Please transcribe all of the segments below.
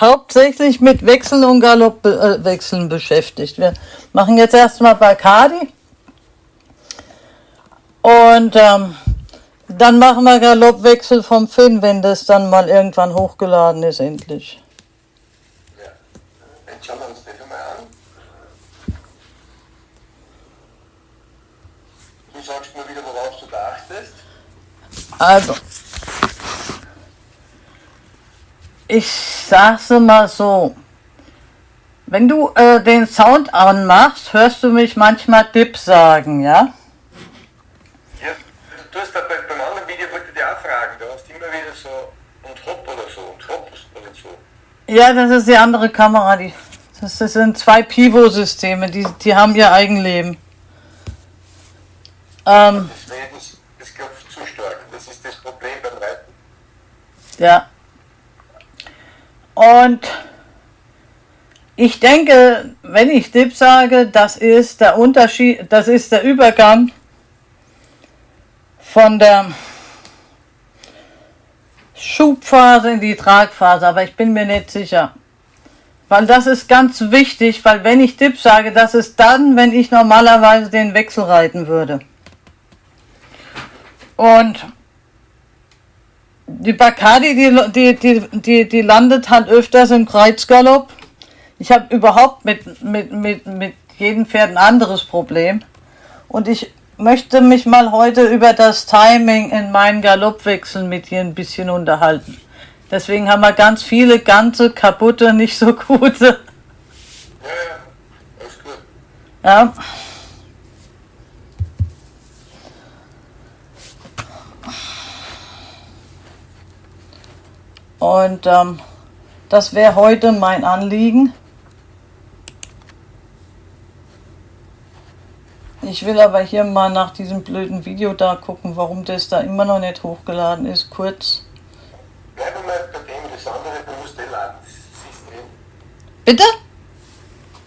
hauptsächlich mit Wechseln und Galoppwechseln beschäftigt. Wir machen jetzt erstmal Bacardi und dann machen wir Galoppwechsel vom Finn, wenn das dann mal irgendwann hochgeladen ist, endlich. Ja, jetzt schauen wir uns das einmal an. Du sagst mir wieder, worauf du da achtest. Also, ich sag's mal so. Wenn du den Sound anmachst, hörst du mich manchmal Dip sagen, ja? Ja, du hast da beim anderen Video, wollte ich dir auch fragen, du hast immer wieder so und hopp oder so und hopp oder so. Ja, das ist die andere Kamera. Das sind zwei Pivo-Systeme, die haben ihr Eigenleben. Das klopft zu stark. Das ist das Problem beim Reiten. Ja. Und ich denke, wenn ich Dip sage, das ist der Unterschied, das ist der Übergang von der Schubphase in die Tragphase, aber ich bin mir nicht sicher. Weil das ist ganz wichtig, weil wenn ich Dip sage, das ist dann, wenn ich normalerweise den Wechsel reiten würde. Und die Bacardi, die landet halt öfters im Kreuzgalopp. Ich habe überhaupt mit jedem Pferd ein anderes Problem. Und ich möchte mich mal heute über das Timing in meinen Galoppwechseln mit dir ein bisschen unterhalten. Deswegen haben wir ganz viele ganze kaputte, nicht so gute. Ja, alles gut. Ja. Und das wäre heute mein Anliegen. Ich will aber hier mal nach diesem blöden Video da gucken, warum das da immer noch nicht hochgeladen ist. Kurz. Bleib mal bei dem, das andere, du musst laden, das ist drin. Bitte?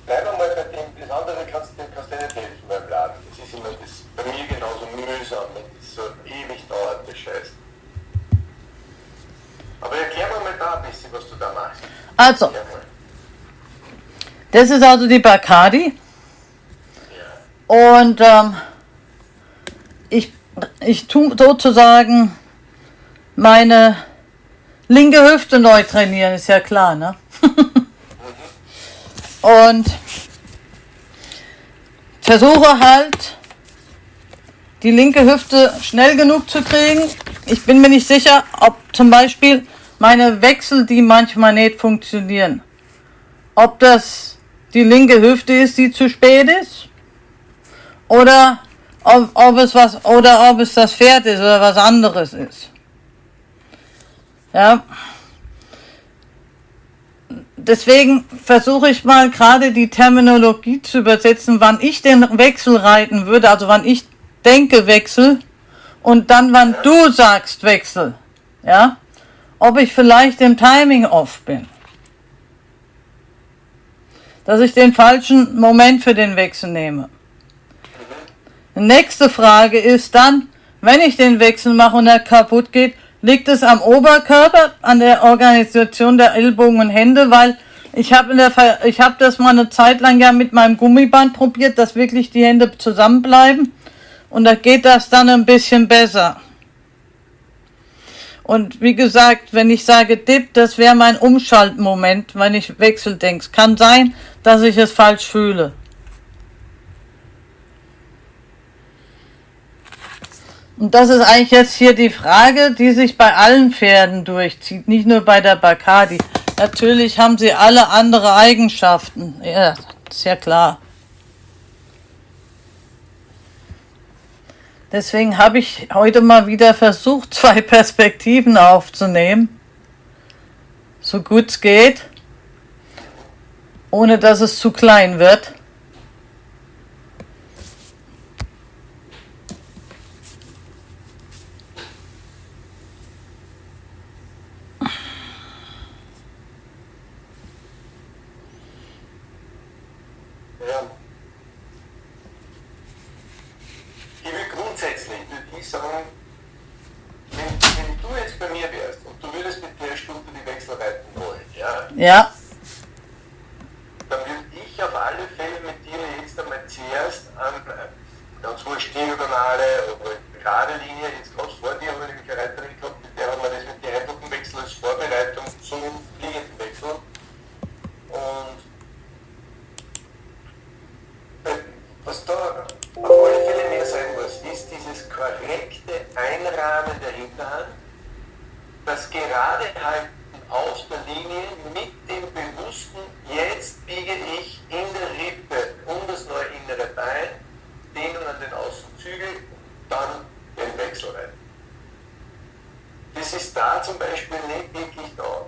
Bleib mal bei dem, das andere kannst du nicht helfen beim Laden. Das ist immer das, bei mir genauso mühsam, wenn das so ewig dauert, der Scheiß. Aber erklär mir mal da ein bisschen, was du da machst. Also, das ist also die Bacardi. Ja. Und ich tue sozusagen meine linke Hüfte neu trainieren, ist ja klar, ne? Und versuche halt, die linke Hüfte schnell genug zu kriegen. Ich bin mir nicht sicher, ob zum Beispiel meine Wechsel, die manchmal nicht funktionieren, ob das die linke Hüfte ist, die zu spät ist, oder ob es das Pferd ist oder was anderes ist. Ja. Deswegen versuche ich mal gerade die Terminologie zu übersetzen, wann ich den Wechsel reiten würde, also wann ich denke Wechsel und dann wann du sagst Wechsel. Ja? Ob ich vielleicht im Timing off bin. Dass ich den falschen Moment für den Wechsel nehme. Die nächste Frage ist dann, wenn ich den Wechsel mache und er kaputt geht, liegt es am Oberkörper, an der Organisation der Ellbogen und Hände, weil ich habe das mal eine Zeit lang ja mit meinem Gummiband probiert, dass wirklich die Hände zusammenbleiben und da geht das dann ein bisschen besser. Und wie gesagt, wenn ich sage Dip, das wäre mein Umschaltmoment, wenn ich Wechsel denke. Es kann sein, dass ich es falsch fühle. Und das ist eigentlich jetzt hier die Frage, die sich bei allen Pferden durchzieht, nicht nur bei der Bacardi. Natürlich haben sie alle andere Eigenschaften. Ja, ist ja klar. Deswegen habe ich heute mal wieder versucht, 2 Perspektiven aufzunehmen. So gut es geht. Ohne dass es zu klein wird. Ich will grundsätzlich, würde ich sagen, wenn du jetzt bei mir wärst und du würdest mit der Stunde die Wechsel reiten wollen, ja, Ja. Dann würde ich auf alle Fälle mit dir jetzt einmal zuerst an ganz wurscht Diagonale oder gerade Linie, jetzt gerade vor dir habe ich nämlich eine Reiterin gehabt, mit der haben wir das mit dem Eindruckenwechsel als Vorbereitung zum fliegenden Wechsel. Und was da auf alle Fälle mehr sein muss, ist dieses korrekte Einrahmen der Hinterhand, das gerade halten auf der Linie mit dem bewussten, jetzt biege ich in der Rippe um das neue innere Bein, Dehnung an den Außenzügel, dann den Wechsel rein. Das ist da zum Beispiel nicht wirklich da.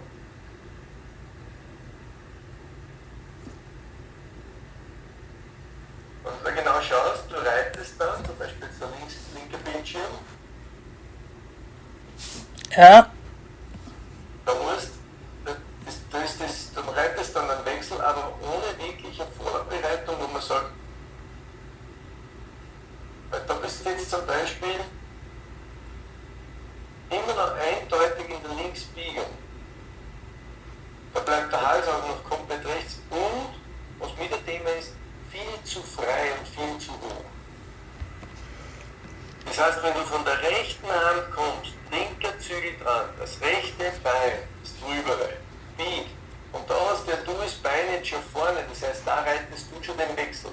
Und wenn du genau schaust, du reitest dann, zum Beispiel der linke Bildschirm, Ja. Du reitest dann einen Wechsel, aber ohne wirkliche Vorbereitung, wo man sagt, da bist du jetzt zum Beispiel immer noch eindeutig in der Linksbiegung. Da bleibt der Hals auch noch komplett rechts und, was wieder Thema ist, viel zu frei und viel zu hoch. Das heißt, wenn du von der rechten Hand kommst, linker Zügel dran, das rechte Bein ist drüber rein, biegt. Und da hast ja du das Bein jetzt schon vorne, das heißt, da reitest du schon den Wechsel.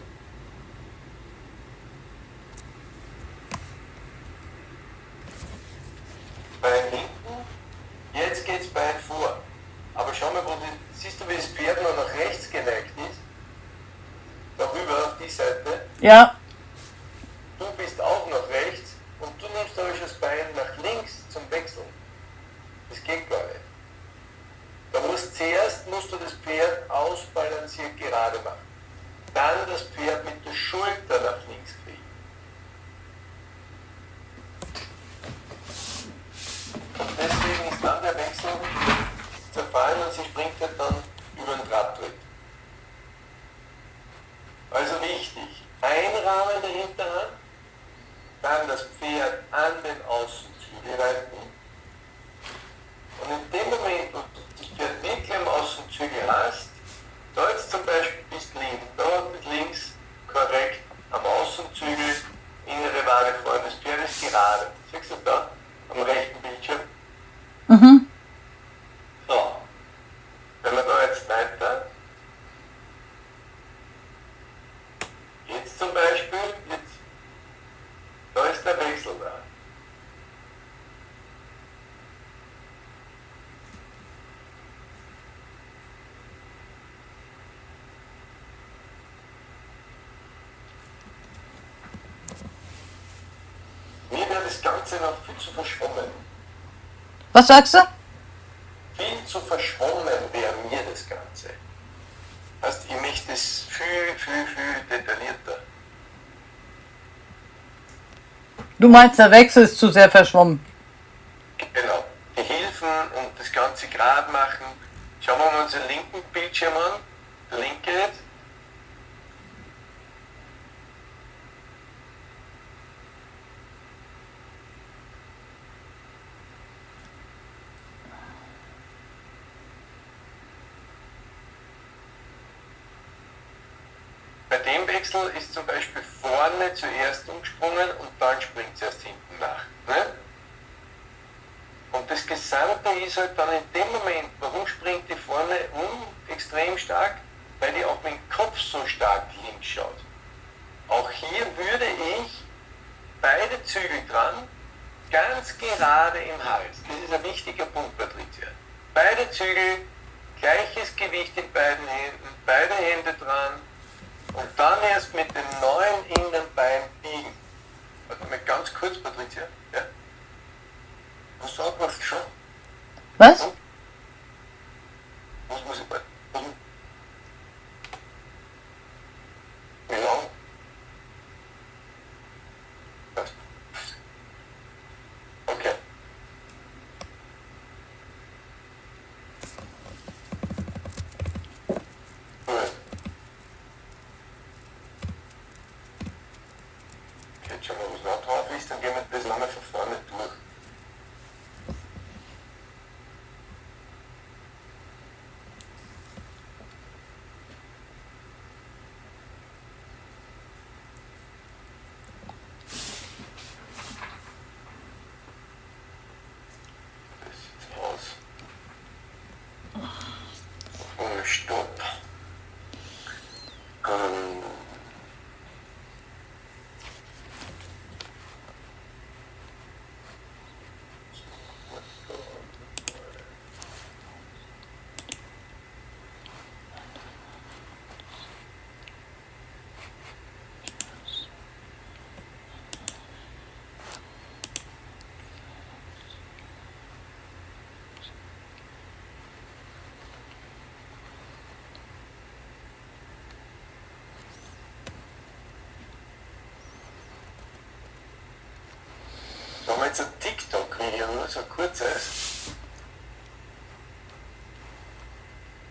Bein hinten, jetzt geht's Bein vor. Aber schau mal, siehst du, wie das Pferd noch nach rechts geneigt ist? Darüber auf die Seite. Ja. Du bist auch nach rechts und du nimmst aber schon das Bein nach links zum Wechseln. Das geht gar nicht. Zuerst musst du das Pferd ausbalanciert gerade machen. Dann das Pferd mit der Schulter nach links kriegen. Und deswegen ist dann der Wechsel zerfallen und sie springt ja dann über den Trabtritt. Also wichtig, Einrahmen der Hinterhand, dann das Pferd an den Außenzügel reiten. Und in dem Moment, wo du das Pferd wirklich am Außenzügel hast, da jetzt zum Beispiel bist links, da mit links korrekt am Außenzügel, innere Wade vorne, das Pferd ist gerade. Siehst du da am rechten Bildschirm? Mhm. So, wenn wir da jetzt weiter, jetzt zum Beispiel, da ist der Wechsel da. Mir wäre das Ganze noch viel zu verschwommen. Was sagst du? Viel zu verschwommen wäre mir das Ganze. Heißt, ich möchte es viel detaillierter. Du meinst, der Wechsel ist zu sehr verschwommen. Genau. Die Hilfen und das Ganze gerade machen. Schauen wir mal unseren linken Bildschirm an. Der linke jetzt. Bei dem Wechsel ist zum Beispiel vorne zuerst umgesprungen und dann springt es erst hinten nach. Ne? Und das Gesamte ist halt dann in dem Moment, warum springt die vorne extrem stark? Weil die auch mit dem Kopf so stark links schaut. Auch hier würde ich beide Zügel dran, ganz gerade im Hals. Das ist ein wichtiger Punkt, Patricia. Beide Zügel, gleiches Gewicht in beiden Händen, beide Hände dran. Und dann erst mit dem neuen Innenbein biegen. Warte mal ganz kurz, Patricia. Ja? Was sagt man schon? Was? Was muss ich bei? Wie lang? Okay. Gut. Jetzt schauen wir, was noch drauf ist, dann gehen wir das nochmal von vorne durch. Stopp. Da haben wir jetzt ein TikTok-Video, nur so ein kurzes.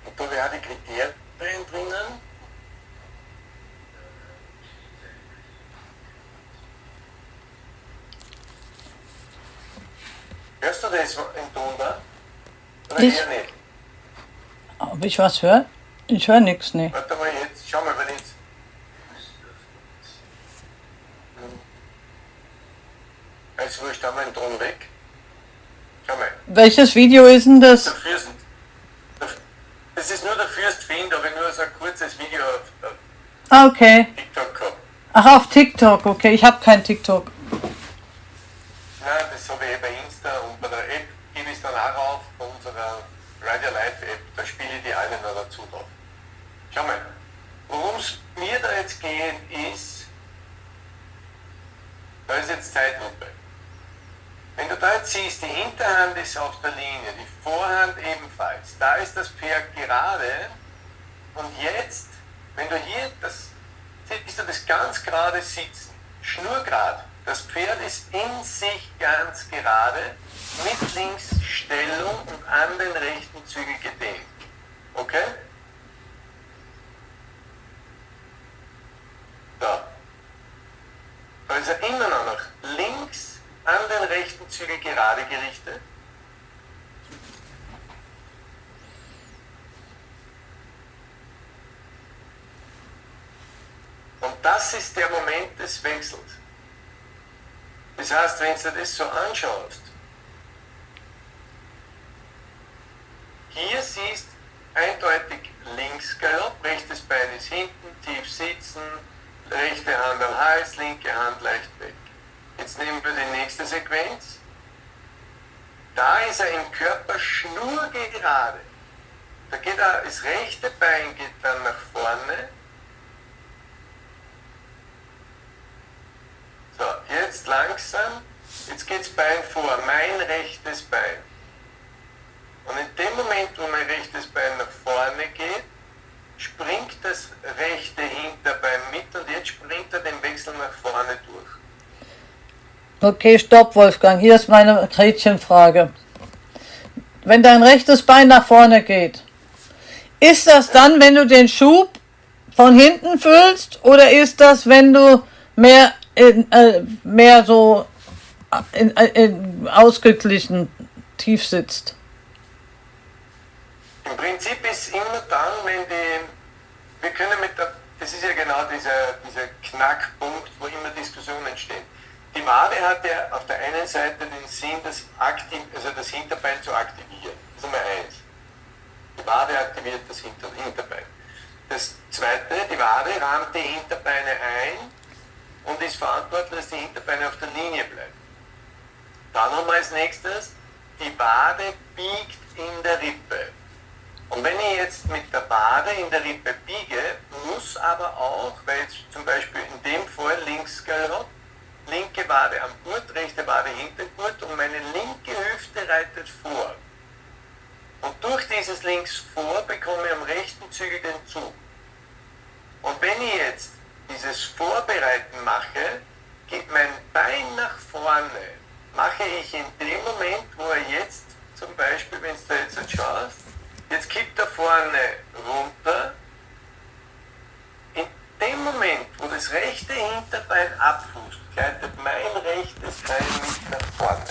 Und da wäre die Kriterien drinnen. Hörst du das im Ton da? Oder Ich- eher nicht? Ob ich was höre? Ich höre nichts, nee. Warte mal jetzt, schau mal, wenn jetzt. Jetzt wurscht, haben wir den Ton weg. Schau mal. Welches Video ist denn das? Der Fürst. Das ist nur der Fürst-Find, aber nur so ein kurzes Video auf Ah, okay. TikTok gehabt. Ach, auf TikTok, okay. Ich habe kein TikTok. Nein, das habe ich bei Insta und bei der App gebe ich es dann auch auf, bei unserer Radio Live App, da spiele ich die alle noch dazu drauf. Schau mal, worum es mir da jetzt geht, ist, da ist jetzt Zeitlupe. Wenn du da jetzt siehst, die Hinterhand ist auf der Linie, die Vorhand ebenfalls, da ist das Pferd gerade und jetzt, wenn du hier siehst du das ganz gerade sitzen, schnurgerad, das Pferd ist in sich ganz gerade, mit Linksstellung und an den rechten Zügel gedehnt. Okay? Da. Da ist er immer noch nach links an den rechten Zügel gerade gerichtet. Und das ist der Moment des Wechsels. Das heißt, wenn du das so anschaust, hier siehst eindeutig Linksgalopp, rechtes Bein ist hinten, tief sitzen, rechte Hand am Hals, linke Hand leicht weg. Jetzt nehmen wir die nächste Sequenz. Da ist er im Körper schnurgerade. Da geht er, das rechte Bein geht dann nach vorne. So, jetzt langsam, jetzt geht das Bein vor, mein rechtes Bein. Und in dem Moment, wo mein rechtes Bein nach vorne geht, springt das rechte Hinterbein mit und jetzt springt er den Wechsel nach vorne durch. Okay, stopp, Wolfgang. Hier ist meine Gretchenfrage. Wenn dein rechtes Bein nach vorne geht, ist das dann, wenn du den Schub von hinten fühlst, oder ist das, wenn du mehr so ausgeglichen tief sitzt? Im Prinzip ist immer dann, wenn wir können das ist ja genau dieser Knackpunkt, wo immer Diskussionen entstehen. Die Wade hat ja auf der einen Seite den Sinn, das Hinterbein zu aktivieren. Das ist Nummer eins. Die Wade aktiviert das Hinterbein. Das zweite, die Wade rahmt die Hinterbeine ein und ist verantwortlich, dass die Hinterbeine auf der Linie bleiben. Dann haben wir als nächstes, die Wade biegt in der Rippe. Und wenn ich jetzt mit der Wade in der Rippe biege, muss aber auch, weil jetzt zum Beispiel in dem Fall Linksgalopp, linke Wade am Gurt, rechte Wade hinter dem Gurt und meine linke Hüfte reitet vor. Und durch dieses Links vor bekomme ich am rechten Zügel den Zug. Und wenn ich jetzt dieses Vorbereiten mache, geht mein Bein nach vorne, mache ich in dem Moment, wo er jetzt zum Beispiel, wenn du jetzt schaust, jetzt kippt er vorne runter. In dem Moment, wo das rechte Hinterbein abfußt, gleitet mein rechtes Bein mit nach vorne.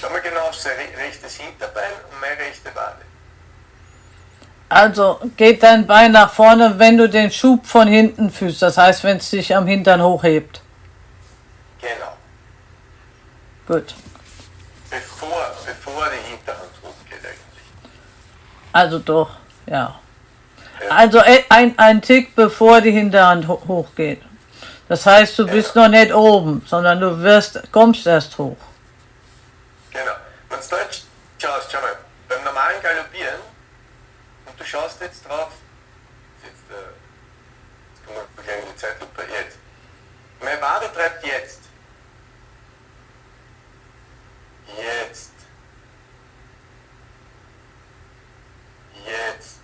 Schau mal genau auf sein rechtes Hinterbein und meine rechte Wade. Also geht dein Bein nach vorne, wenn du den Schub von hinten fühlst. Das heißt, wenn es dich am Hintern hochhebt. Genau. Gut. Bevor bevor die Hinterhand hochgeht eigentlich. Also doch, ja. Ja. Also ein Tick bevor die Hinterhand hochgeht. Das heißt, du bist noch nicht oben, sondern du kommst erst hoch. Genau. Wenn du jetzt schaust, schau mal, beim normalen Galoppieren, und du schaust jetzt drauf, jetzt kommen wir gleich in die Zeitlupe, jetzt. Meine Wade treibt jetzt. Jetzt. Jetzt.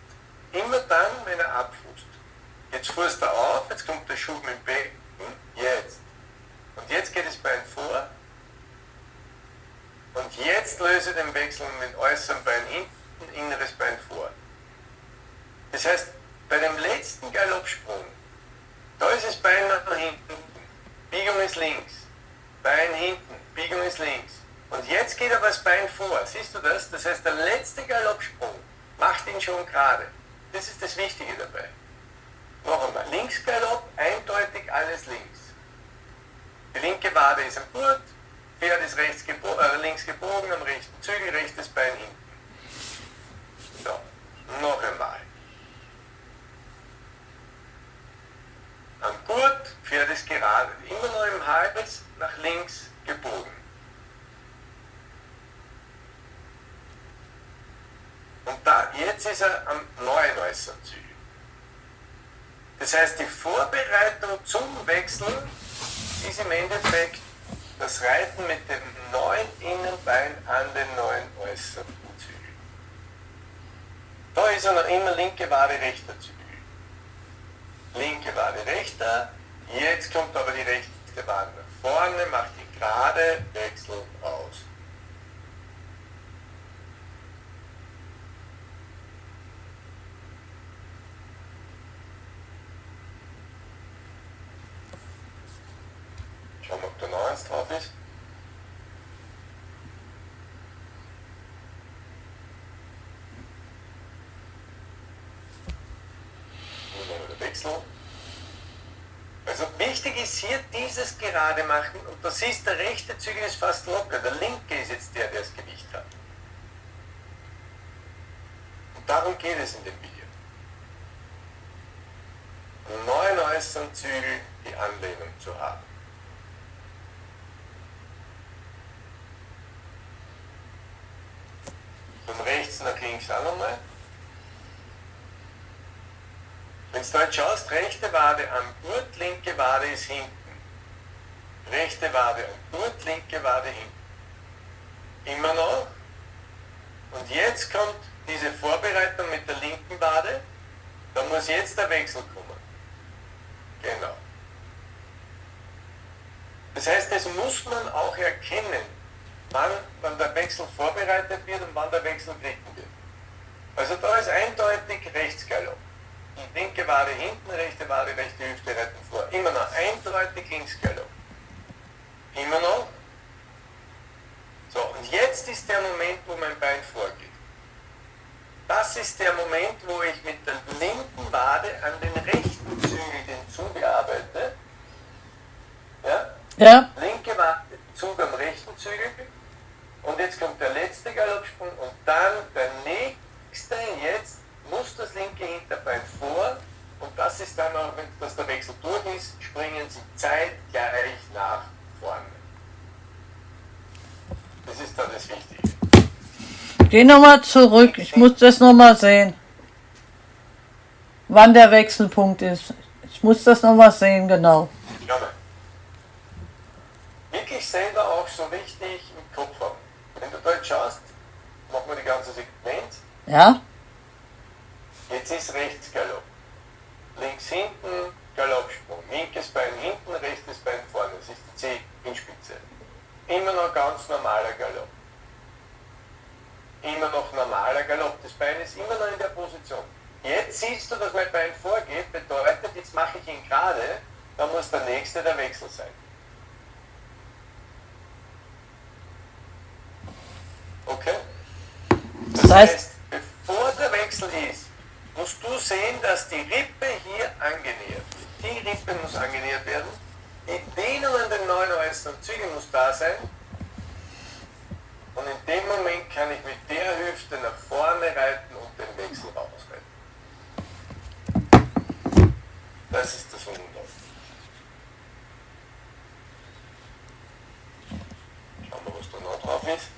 Immer dann, wenn er abfußt. Jetzt fußt er auf, jetzt kommt der Schub mit dem Becken, jetzt. Und jetzt geht das Bein vor. Und jetzt löse ich den Wechsel mit äußerem Bein hinten, inneres Bein vor. Das heißt, bei dem letzten Galoppsprung, da ist das Bein nach hinten, Biegung ist links, Bein hinten, Biegung ist links. Und jetzt geht aber das Bein vor, siehst du das? Das heißt, der letzte Galoppsprung macht ihn schon gerade. Das ist das Wichtige dabei. Noch einmal, Linksgalopp, eindeutig alles links. Die linke Wade ist am Gurt, Pferd ist links gebogen, am rechten Zügel, rechtes Bein hinten. So, noch einmal. Am Gurt, Pferd ist gerade, immer noch im Hals, nach links gebogen. Und jetzt ist er am neuen äußeren Zügel. Das heißt, die Vorbereitung zum Wechsel ist im Endeffekt das Reiten mit dem neuen Innenbein an den neuen äußeren Zügel. Da ist er noch immer linke Wade, rechter Zügel. Linke Wade, rechter. Jetzt kommt aber die rechte Wade nach vorne, macht die gerade, Wechsel aus. Schauen wir, ob da noch eins drauf ist. Der Wechsel. Also wichtig ist hier dieses gerade machen und du siehst, der rechte Zügel ist fast locker, der linke ist jetzt der das Gewicht hat. Und darum geht es in dem Video. Am neuen äußeren Zügel die Anlehnung zu haben. Von rechts nach links auch nochmal. Wenn du jetzt schaust, rechte Wade am Gurt, linke Wade ist hinten. Rechte Wade am Gurt, linke Wade hinten. Immer noch. Und jetzt kommt diese Vorbereitung mit der linken Wade. Da muss jetzt der Wechsel kommen. Genau. Das heißt, das muss man auch erkennen, wann der Wechsel vorbereitet wird und wann der Wechsel geritten wird. Also da ist eindeutig Rechtsgalopp. Die linke Wade hinten, rechte Wade, rechte Hüfte reiten vor. Immer noch eindeutig Linksgalopp. Immer noch. So, und jetzt ist der Moment, wo mein Bein vorgeht. Das ist der Moment, wo ich mit der linken Wade an den rechten Zügel den Zug arbeite. Ja? Ja? Linke Wade, Zug am rechten Zügel. Und jetzt kommt der letzte Galoppsprung und dann der nächste. Jetzt muss das linke Hinterbein vor und das ist dann auch, wenn der Wechsel durch ist, springen sie zeitgleich nach vorne. Das ist dann das Wichtige. Geh nochmal zurück, ich muss das nochmal sehen. Wann der Wechselpunkt ist. Ich muss das nochmal sehen, genau. Schau mal. Wirklich selber auch so richtig im Kopf haben. Wenn du dort schaust, machen wir die ganze Sequenz. Ja? Jetzt ist Rechtsgalopp. Links hinten, Galoppsprung. Linkes Bein hinten, rechtes Bein vorne. Das ist die Zehenspitze. Immer noch ganz normaler Galopp. Immer noch normaler Galopp. Das Bein ist immer noch in der Position. Jetzt siehst du, dass mein Bein vorgeht, bedeutet, jetzt mache ich ihn gerade, dann muss der nächste der Wechsel sein. Okay? Das heißt, bevor der Wechsel ist, musst du sehen, dass die Rippe hier angenähert wird. Die Rippe muss angenähert werden. Die Dehnung an den neuen äußeren Zügeln muss da sein. Und in kann ich mit der Hüfte nach vorne reiten und den Wechsel rausreiten. Das ist das Wunder. Schauen wir, was da noch drauf ist.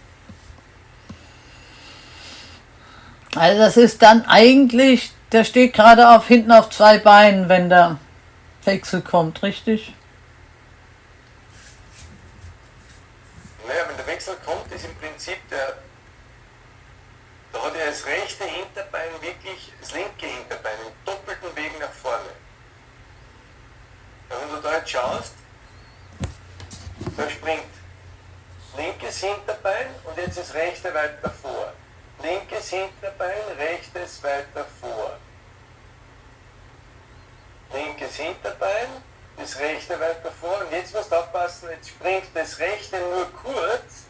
Also das ist dann eigentlich, der steht gerade hinten auf 2 Beinen, wenn der Wechsel kommt, richtig? Naja, wenn der Wechsel kommt, ist im Prinzip da hat er das rechte Hinterbein wirklich das linke Hinterbein im doppelten Weg nach vorne. Wenn du da jetzt schaust, da springt linkes Hinterbein und jetzt das rechte weiter vor. Linkes Hinterbein, rechtes weiter vor. Linkes Hinterbein, das rechte weiter vor. Und jetzt musst du aufpassen, jetzt springt das rechte nur kurz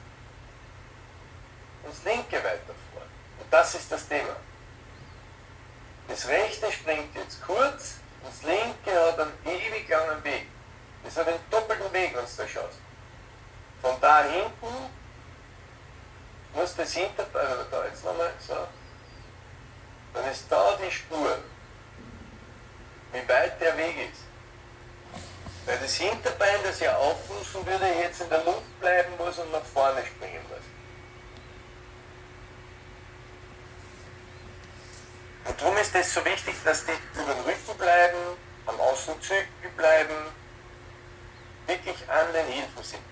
und das linke weiter vor. Und das ist das Thema. Das rechte springt jetzt kurz und das linke hat einen ewig langen Weg. Das hat einen doppelten Weg, wenn du da schaust. Von da hinten muss das Hinterbein, oder da jetzt nochmal so, dann ist da die Spur, wie weit der Weg ist. Weil das Hinterbein, das ja aufrufen würde, jetzt in der Luft bleiben muss und nach vorne springen muss. Und darum ist es so wichtig, dass die über den Rücken bleiben, am Außenzügel bleiben, wirklich an den Hilfen sind.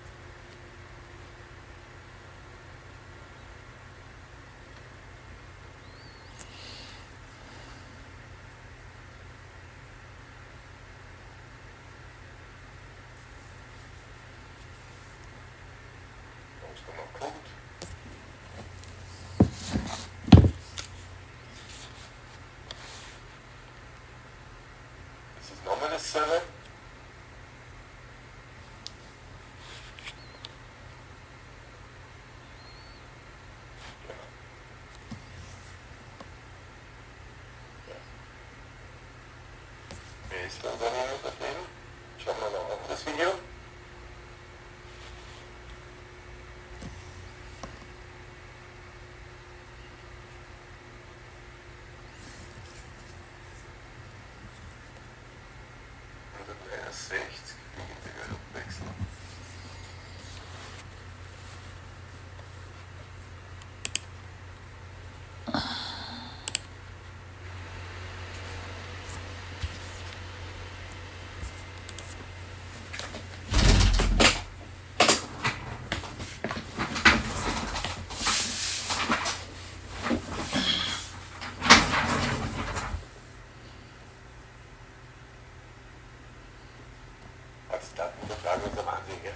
Dasselbe. Wer ist da unter dem? Schauen wir noch auf das Video. Datenübertragung ist der Wahnsinn, gell?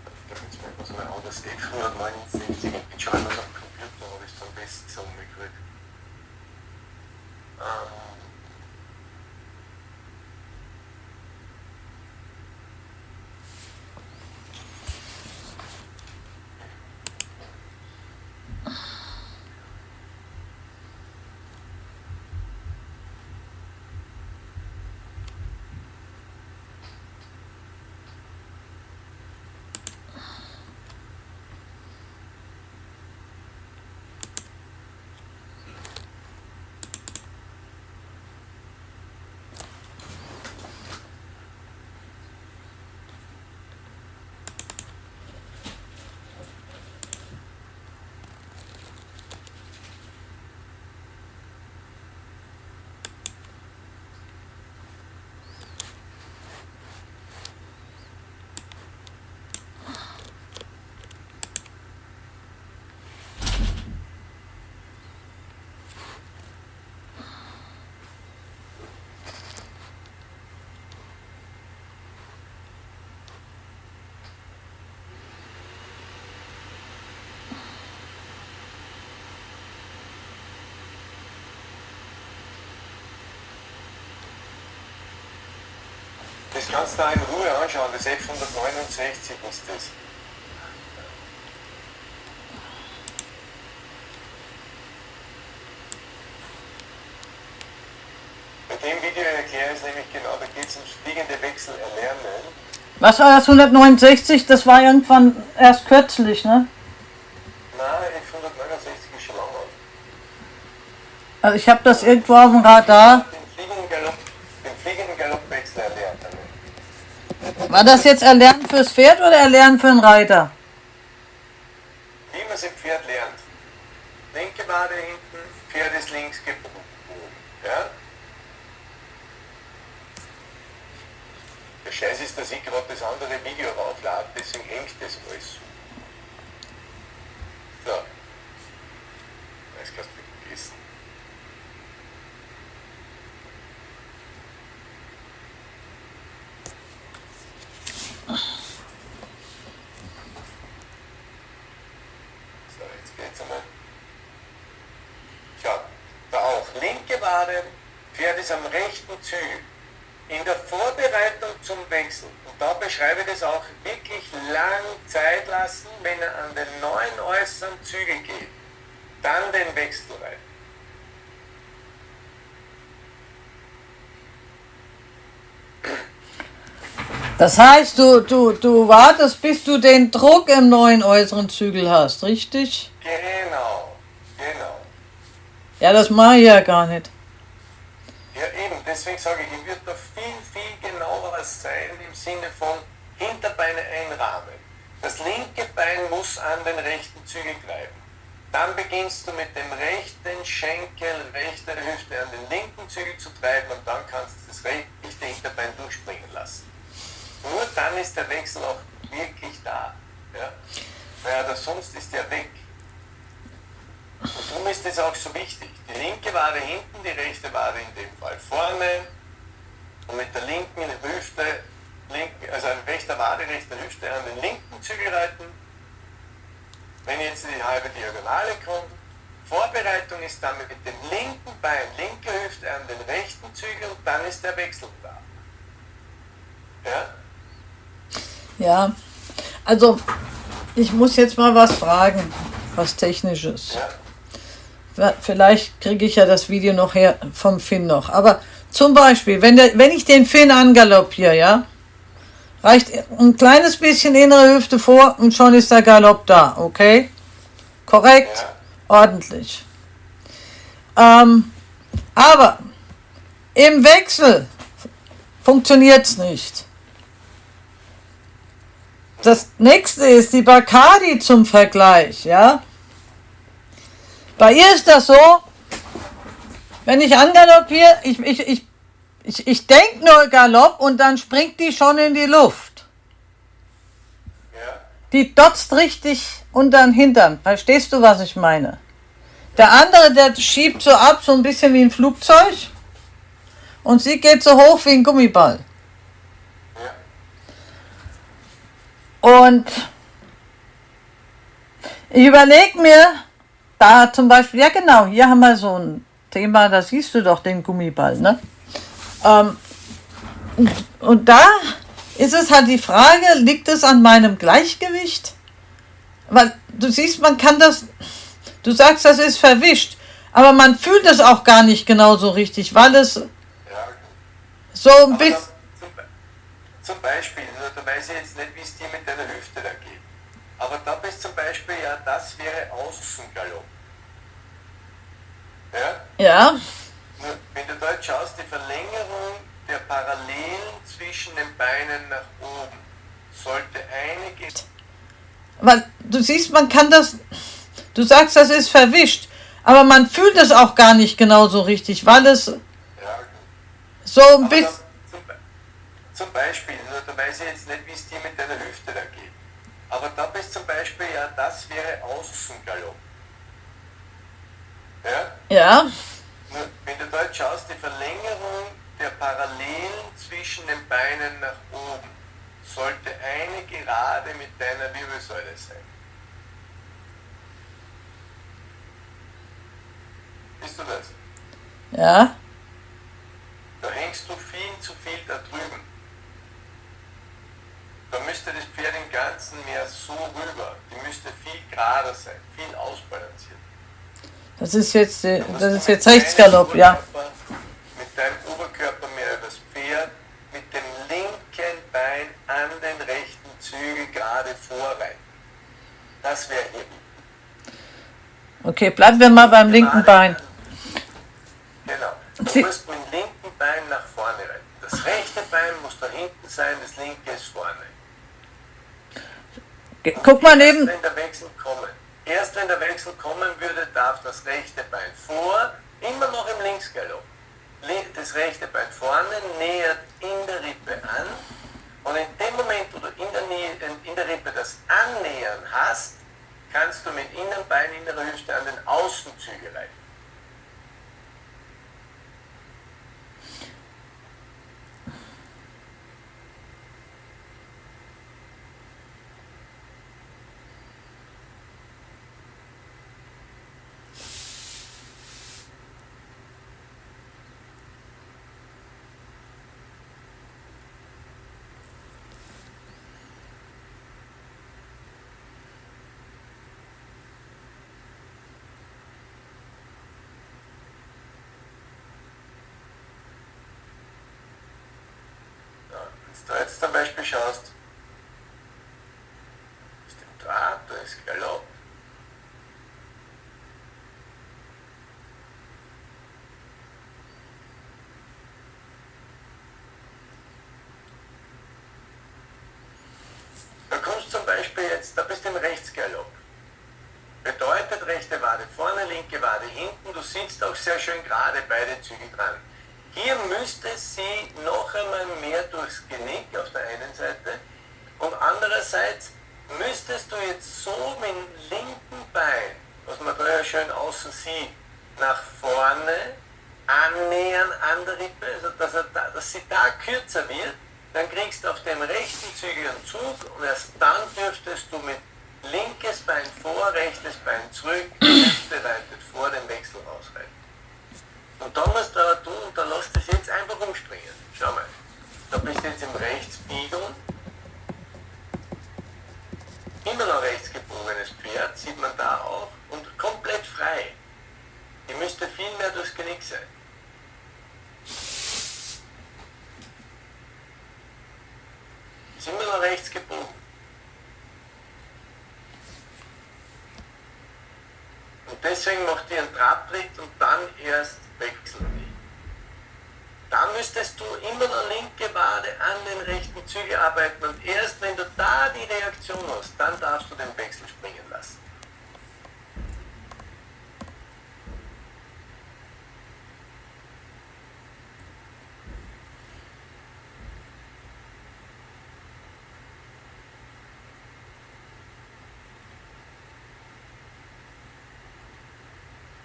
Ich glaube, jetzt merkt man so ein Auto, das F169 mit Schreiben auf dem Computer, habe ich es dann besser zusammengekriegt. Das kannst du da in Ruhe anschauen, das F169 ist das. Bei dem Video erkläre ich es nämlich genau, da geht es jetzt ins fliegende Wechsel erlernen. Was war das 169? Das war irgendwann erst kürzlich, ne? Nein, F169 ist schon lange alt. Also ich habe das irgendwo auf dem Radar. Den fliegenden Galoppwechsel erlernt. War das jetzt Erlernen fürs Pferd oder Erlernen für den Reiter? Wie man es im Pferd lernt. Linke Wade hinten, Pferd ist links gebogen. Ja? Der Scheiß ist, dass ich gerade das andere Video rauflade, deswegen hängt das alles so. So. Das kannst du vergessen. So, jetzt geht's einmal. Schau, da auch. Linke Wade, Pferd ist am rechten Zügel. In der Vorbereitung zum Wechsel, und da beschreibe ich das auch, wirklich lang Zeit lassen, wenn er an den neuen äußeren Zügel geht, dann den Wechsel reiten. Das heißt, du wartest, bis du den Druck im neuen äußeren Zügel hast, richtig? Genau. Ja, das mache ich ja gar nicht. Ja eben, deswegen sage ich würde da viel genauer sein im Sinne von Hinterbeine einrahmen. Das linke Bein muss an den rechten Zügel greifen. Dann beginnst du mit dem rechten Schenkel, rechter Hüfte an den linken Zügel zu treiben und dann kannst du das rechte Hinterbein durchspringen lassen. Nur dann ist der Wechsel auch wirklich da. Ja? Weil sonst ist der weg. Und darum ist es auch so wichtig. Die linke Wade hinten, die rechte Wade in dem Fall vorne und mit der linken Hüfte, also ein rechter Wade, rechter Hüfte an den linken Zügel reiten. Wenn jetzt die halbe Diagonale kommt, Vorbereitung ist dann mit dem linken Bein, linke Hüfte an den rechten Zügel und dann ist der Wechsel da. Ja? Ja, also ich muss jetzt mal was fragen, was Technisches. Ja. Vielleicht kriege ich ja das Video noch her vom Finn noch. Aber zum Beispiel, wenn ich den Finn angaloppiere, ja, reicht ein kleines bisschen innere Hüfte vor und schon ist der Galopp da, okay? Korrekt, Ja. ordentlich. Aber im Wechsel funktioniert es nicht. Das nächste ist die Bacardi zum Vergleich, ja. Bei ihr ist das so, wenn ich angaloppiere, ich denke nur Galopp und dann springt die schon in die Luft. Ja. Die dotzt richtig unter den Hintern. Verstehst du, was ich meine? Der andere, der schiebt so ab, so ein bisschen wie ein Flugzeug. Und sie geht so hoch wie ein Gummiball. Und ich überlege mir, da zum Beispiel, ja genau, hier haben wir so ein Thema, da siehst du doch den Gummiball, ne? Und da ist es halt die Frage, liegt es an meinem Gleichgewicht? Weil du siehst, man kann das, du sagst, das ist verwischt, aber man fühlt es auch gar nicht genau so richtig, weil es so ein bisschen... Zum Beispiel, also da weiß ich jetzt nicht, wie es dir mit deiner Hüfte da geht. Aber da bist zum Beispiel, ja, das wäre Außengalopp. Ja? Ja, Nur, wenn du dort schaust, die Verlängerung der Parallelen zwischen den Beinen nach oben sollte einige... weil du siehst, man kann das, du sagst, das ist verwischt, aber man fühlt es auch gar nicht genau so richtig, weil es Ja, so ein bisschen... Zum Beispiel, also da weiß ich jetzt nicht, wie es dir mit deiner Hüfte da geht. Aber da bist zum Beispiel, ja, das wäre Außengalopp. Ja? Ja, Nur, wenn du dort schaust, die Verlängerung der Parallelen zwischen den Beinen nach oben sollte eine Gerade mit deiner Wirbelsäule sein. Siehst du das? ja, Da hängst du viel zu viel da drüben. Da müsste das Pferd im Ganzen mehr so rüber. Die müsste viel gerader sein, viel ausbalanciert. das ist jetzt Rechtsgalopp, ja. Mit deinem Oberkörper mehr übers Pferd mit dem linken Bein an den rechten Zügel gerade vorreiten. Das wäre hier wichtig. Okay, bleiben wir mal beim linken Bein. Genau. Du Sie- musst mit dem linken Bein nach vorne reiten. Das rechte Bein muss da hinten sein, das linke ist vorne. Guck mal neben. Erst wenn der Wechsel kommen würde, darf das rechte Bein vor, immer noch im Linksgalopp. Das rechte Bein vorne nähert in der Rippe an und in dem Moment, wo du in der Rippe das Annähern hast, kannst du mit Innenbein, innerer Hüfte an den Außenzügel reiten. Wenn du jetzt zum Beispiel schaust, ist im Draht, da ist Galopp. Da kommst du zum Beispiel jetzt, da bist du im Rechtsgalopp. Bedeutet rechte Wade vorne, linke Wade hinten, du sitzt auch sehr schön gerade beide Zügel dran. Hier müsste sie noch einmal mehr durchs Genick auf der einen Seite und andererseits müsstest du jetzt so mit dem linken Bein, was man da ja schön außen sieht, nach vorne annähern an der Rippe, also dass sie da kürzer wird, dann kriegst du auf dem rechten Zügel einen Zug und erst dann dürftest du mit linkes Bein vor, rechtes Bein zurück, Hüfte reitet vor, den Wechsel rausreiten. Und da musst du aber tun, und da lässt es jetzt einfach umspringen. Schau mal, da bist du jetzt im Rechtsbiegeln. Immer noch rechts gebogenes Pferd, sieht man da auch, und komplett frei. Die müsste viel mehr durchs Genick sein. Ist immer noch rechts gebogen. Und deswegen macht ihr einen Trabtritt und dann erst wechseln die. Dann müsstest du immer noch linke Wade an den rechten Zügel arbeiten und erst wenn du da die Reaktion hast, dann darfst du den Wechsel springen lassen.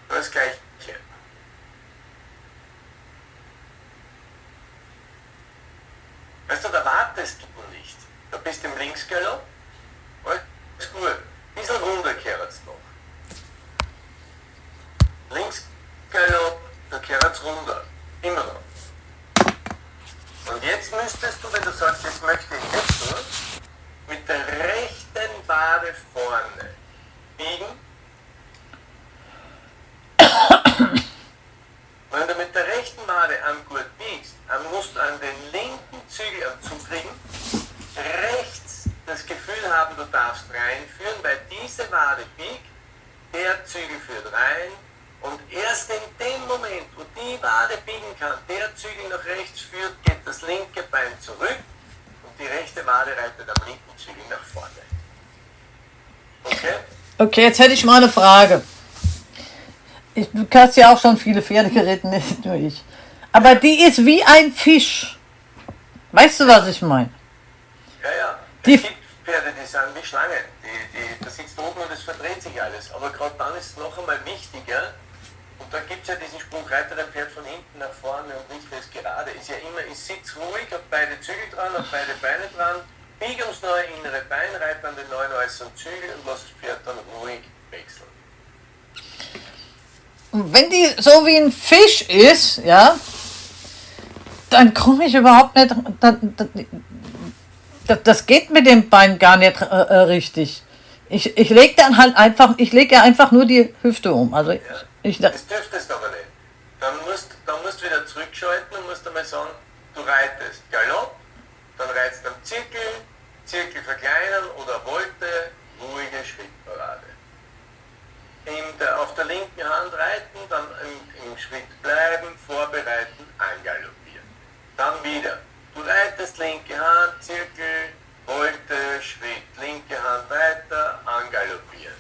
Das Gleiche. Weißt du, da wartest du nicht. Da bist du im Linksgalopp, alles gut. Ein bisschen runter kehrt's noch. Linksgalopp, da kehrt's runter. Immer noch. Und jetzt müsstest du, wenn du sagst, jetzt möchte ich wechseln, mit der rechten Wade vorne biegen. Wenn du mit der rechten Wade am Gurt biegst, dann musst du an den linken Zügel am Zug kriegen, rechts das Gefühl haben, du darfst reinführen, weil diese Wade biegt, der Zügel führt rein und erst in dem Moment, wo die Wade biegen kann, der Zügel nach rechts führt, geht das linke Bein zurück und die rechte Wade reitet am linken Zügel nach vorne. Okay? Okay, jetzt hätte ich mal eine Frage. Du hast ja auch schon viele Pferde geritten, nicht nur ich. Aber die ist wie ein Fisch. Weißt du, was ich meine? Ja. Die- Es gibt Pferde, die sind wie Schlangen. Da sitzt oben und es verdreht sich alles. Aber gerade dann ist es noch einmal wichtiger. Und da gibt es ja diesen Spruch, reite dein Pferd von hinten nach vorne und nicht fest gerade. Ist ja immer, ich sitze ruhig, habe beide Zügel dran, habe beide Beine dran, biege ums neue innere Bein, reite an den neuen äußeren Zügel und lasse das Pferd dann ruhig wechseln. Und wenn die so wie ein Fisch ist, ja, dann komme ich überhaupt nicht. Das geht mit dem Bein gar nicht richtig. Ich lege dann halt einfach, ich lege ja einfach nur die Hüfte um. Also Das dürftest aber nicht. Dann musst du wieder zurückschalten und musst einmal sagen, du reitest Galopp, dann reitest du am Zirkel, Zirkel verkleinern oder Volte, ruhige Schrittparade. Auf der linken Hand reiten, dann im Schritt bleiben, vorbereiten, angaloppieren. Dann wieder, du reitest linke Hand, Zirkel, Volte, Schritt, linke Hand weiter, angaloppieren.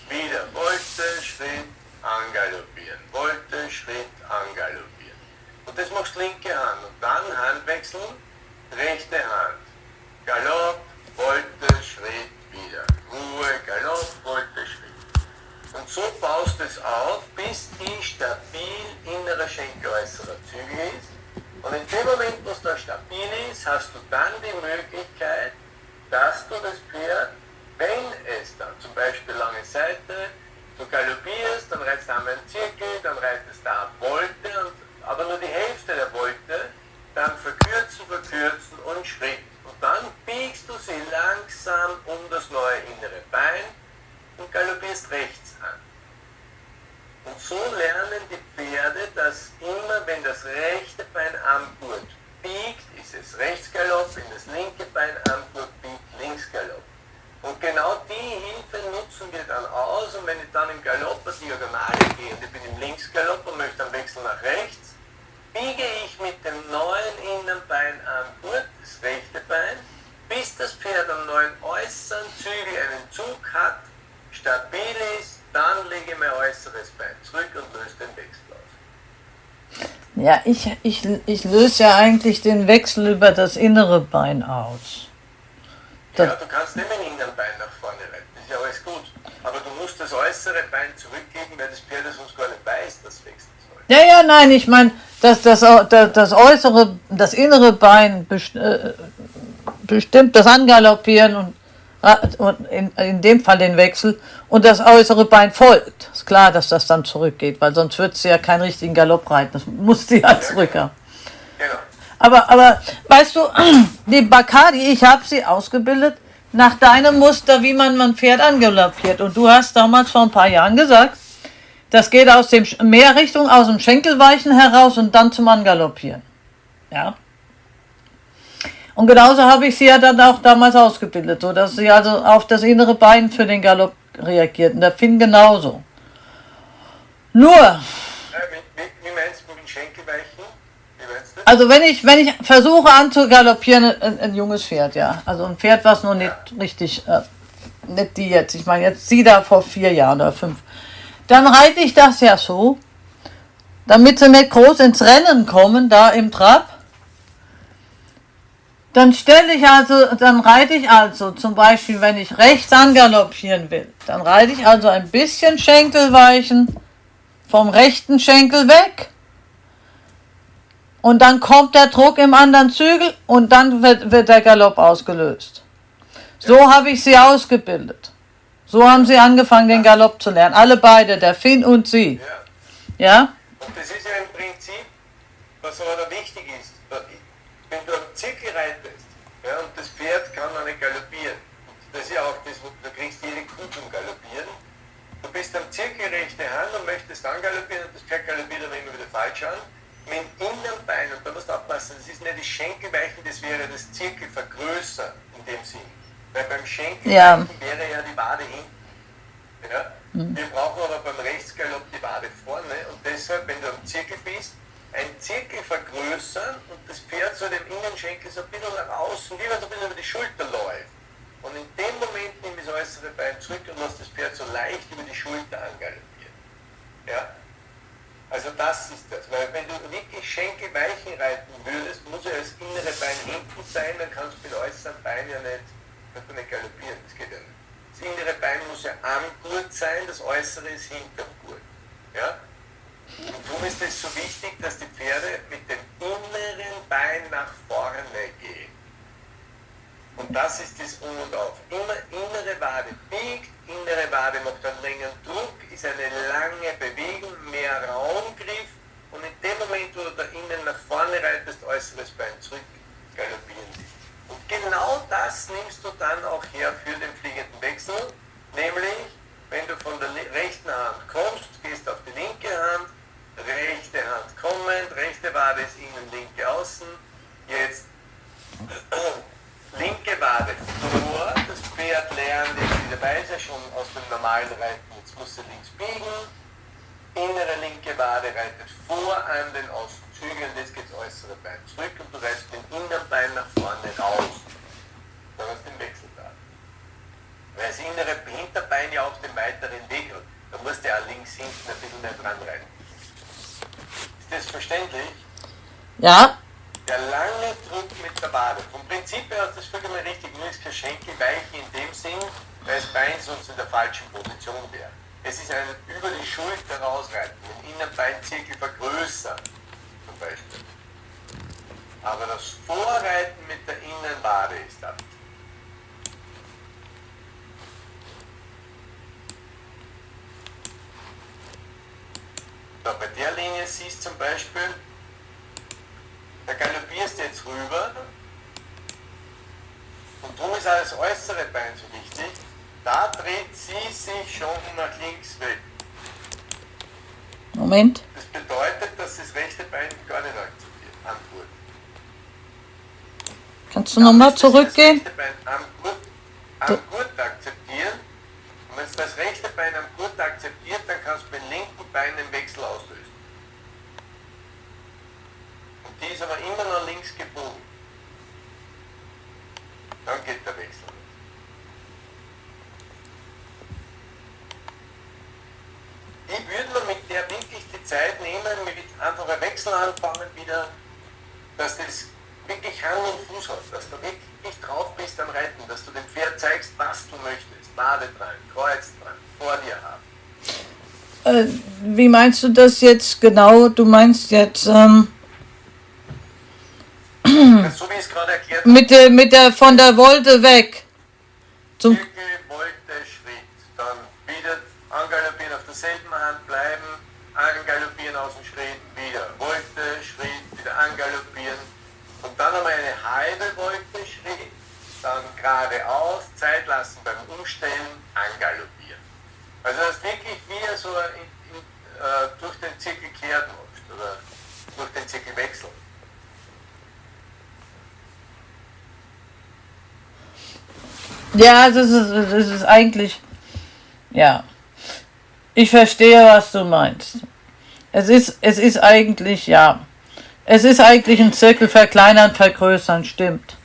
Wieder Volte, Schritt, angaloppieren. Volte, Schritt, angaloppieren. Und das machst du linke Hand. Und dann Handwechseln, rechte Hand. Galopp, Volte, Schritt, wieder. Ruhe, Galopp, Volte, Schritt. Und so baust du es auf, bis die stabil innerer Schenkel äußerer Zügel ist. Und in dem Moment, wo es da stabil ist, hast du dann die Möglichkeit, dass du das Pferd, wenn es dann zum Beispiel lange Seite, du galoppierst, dann reitest du einmal einen Zirkel, dann reitest du eine Volte, aber nur die Hälfte der Volte, dann verkürzen und Schritt. Und dann biegst du sie langsam um das neue innere Bein und galoppierst rechts an. Und so lernen die Pferde, dass immer, wenn das rechte Bein am Gurt biegt, ist es Rechtsgalopp, wenn das linke Bein am Gurt biegt, Linksgalopp. Und genau die Hilfe nutzen wir dann aus, und wenn ich dann im Galopp eine Diagonale gehe und ich bin im Linksgalopp und möchte dann wechseln nach rechts, biege ich mit dem neuen Innenbein am Gurt, das rechte Bein, bis das Pferd am neuen äußeren Zügel einen Zug hat, stabil ist, dann lege ich mein äußeres Bein zurück und löse den Wechsel aus. Ja, ich löse ja eigentlich den Wechsel über das innere Bein aus. Ja, du kannst nicht mit dem inneren Bein nach vorne reiten, das ist ja alles gut. Aber du musst das äußere Bein zurückgeben, weil das Pferd sonst gar nicht weiß, dass es wechseln soll. Ja, nein, ich meine, das äußere, das innere Bein bestimmt das Angaloppieren und in dem Fall den Wechsel, und das äußere Bein folgt. Ist klar, dass das dann zurückgeht, weil sonst wird sie ja keinen richtigen Galopp reiten. Das muss sie ja zurück haben. Genau. Aber weißt du, die Bacardi, ich habe sie ausgebildet nach deinem Muster, wie man ein Pferd angaloppiert. Und du hast damals vor ein paar Jahren gesagt, das geht aus dem Mehrrichtung, aus dem Schenkelweichen heraus und dann zum Angaloppieren. Ja. Und genauso habe ich sie ja dann auch damals ausgebildet, so dass sie also auf das innere Bein für den Galopp reagiert. Und der Finn genauso. Nur, Wie meinst du mit den Schenkelweichen? Wie meinst du? also wenn ich versuche anzugaloppieren, ein junges Pferd, ja. Also ein Pferd, was noch nicht richtig, nicht die jetzt, ich meine jetzt sie da vor 4 Jahren oder 5. Dann reite ich das ja so, damit sie nicht groß ins Rennen kommen, da im Trab. Dann reite ich also zum Beispiel, wenn ich rechts angaloppieren will, dann reite ich also ein bisschen Schenkelweichen vom rechten Schenkel weg. Und dann kommt der Druck im anderen Zügel und dann wird der Galopp ausgelöst. So habe ich sie ausgebildet. So haben sie angefangen, den Galopp zu lernen. Alle beide, der Finn und sie. Ja? Und das ist ja im Prinzip, was aber da wichtig ist. Wenn du am Zirkel reitest, ja, und das Pferd kann noch nicht galoppieren, das ist ja auch das, du kriegst jede Kuh zum Galoppieren. Du bist am Zirkel rechte Hand und möchtest dann galoppieren, und das Pferd galoppiert aber immer wieder falsch an. Mit dem Innenbein, und da musst du aufpassen, das ist nicht das Schenkelweichen, das wäre das Zirkel vergrößern in dem Sinn. Weil beim Schenkelweichen wäre ja die Wade hinten. Ja? Wir brauchen aber beim Rechtsgalopp die Wade vorne, und deshalb, wenn du am Zirkel bist, ein Zirkel vergrößern und das Pferd so dem Innenschenkel so ein bisschen nach außen, wie wenn es ein bisschen über die Schulter läuft. Und in dem Moment nimm das äußere Bein zurück und lass das Pferd so leicht über die Schulter angaloppieren. Ja? Also das ist das, weil wenn du wirklich Schenkelweichen reiten würdest, muss ja das innere Bein hinten sein, dann kannst du mit äußeren Bein ja nicht galoppieren, das geht ja nicht. Das innere Bein muss ja am Gurt sein, das äußere ist hinterm Gurt. Ja? Und darum ist es so wichtig, dass die Pferde mit dem inneren Bein nach vorne gehen. Und das ist das Um und Auf. Immer innere Wade biegt, innere Wade macht einen längeren Druck, ist eine lange Bewegung, mehr Raumgriff, und in dem Moment, wo du da innen nach vorne reitest, äußeres Bein zurück, galoppieren sie. Und genau das nimmst du dann auch her für den fliegenden Wechsel, nämlich, wenn du von der rechten Hand kommst, gehst auf die linke Hand, rechte Hand kommend, rechte Wade ist innen, linke außen, Jetzt linke Wade vor, das Pferd lernt jetzt wieder weiter, schon aus dem normalen Reiten, jetzt muss er links biegen, innere linke Wade reitet vor an den Außenzügel und jetzt geht das äußere Bein zurück und du reitest den inneren Bein nach vorne raus. Dann hast du den Wechsel da. Weil das innere Hinterbein ja auch den weiteren Weg hat. Da musst du ja links hinten ein bisschen mehr dran reiten. Ist das verständlich? Ja. Der lange Druck mit der Wade. Vom Prinzip her ist das vollkommen richtig, nur ist kein Schenkel weich in dem Sinn, weil das Bein sonst in der falschen Position wäre. Es ist ein über die Schulter rausreiten, den Innenbeinzirkel vergrößern, zum Beispiel. Aber das Vorreiten mit der Innenwade ist da. Da bei der Linie siehst du zum Beispiel, da galoppierst du jetzt rüber und darum ist auch das äußere Bein so wichtig. Da dreht sie sich schon nach links weg. Moment. Das bedeutet, dass das rechte Bein gar nicht akzeptiert, Antwort. Kannst du nochmal zurückgehen? Das rechte Bein am Gurt akzeptieren. Und wenn du das rechte Bein am Gurt akzeptiert, dann kannst du mit dem linken Bein den Wechsel auslösen. Und die ist aber immer noch links gebogen. Dann geht der Wechsel. Die würde man mit der wirklich die Zeit nehmen, mit einfacher Wechsel anfangen wieder, dass das wirklich Hand und Fuß hat, dass du wirklich drauf bist am Reiten, dass du dem Pferd zeigst, was du möchtest. Wade dran, Kreuz dran, vor dir haben. Wie meinst du das jetzt genau? Du meinst jetzt So wie ich es gerade erklärt mit der von der Wolte weg. Zum Zirkel, Wolte, Schritt. Dann wieder angaloppieren auf derselben Hand bleiben, angaloppieren aus dem Schritt, wieder Wolte, Schritt, wieder angaloppieren. Und dann einmal eine halbe Wolte, Schritt, dann geradeaus, Zeit lassen beim Umstellen, angaloppieren. Also dass wirklich wieder so durch den Zirkel kehrt machst oder durch den Zirkel wechseln. Ja, das ist eigentlich, ja, ich verstehe, was du meinst. Es ist eigentlich, ja, es ist eigentlich ein Zirkel verkleinern, vergrößern, stimmt.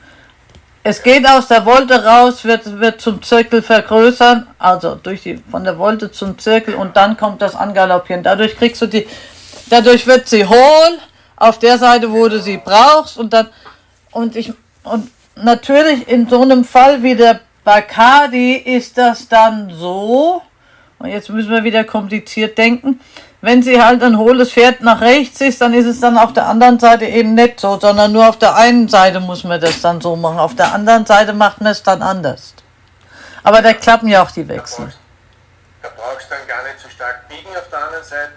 Es geht aus der Wolte raus, wird zum Zirkel vergrößern, also von der Wolte zum Zirkel und dann kommt das Angaloppieren. Dadurch wird sie hohl auf der Seite, wo du sie brauchst und natürlich in so einem Fall wie der Bacardi ist das dann so, und jetzt müssen wir wieder kompliziert denken, wenn sie halt ein hohles Pferd nach rechts ist, dann ist es dann auf der anderen Seite eben nicht so, sondern nur auf der einen Seite muss man das dann so machen, auf der anderen Seite macht man es dann anders. Aber da klappen ja auch die Wechsel. Da brauchst du dann gar nicht so stark biegen auf der anderen Seite,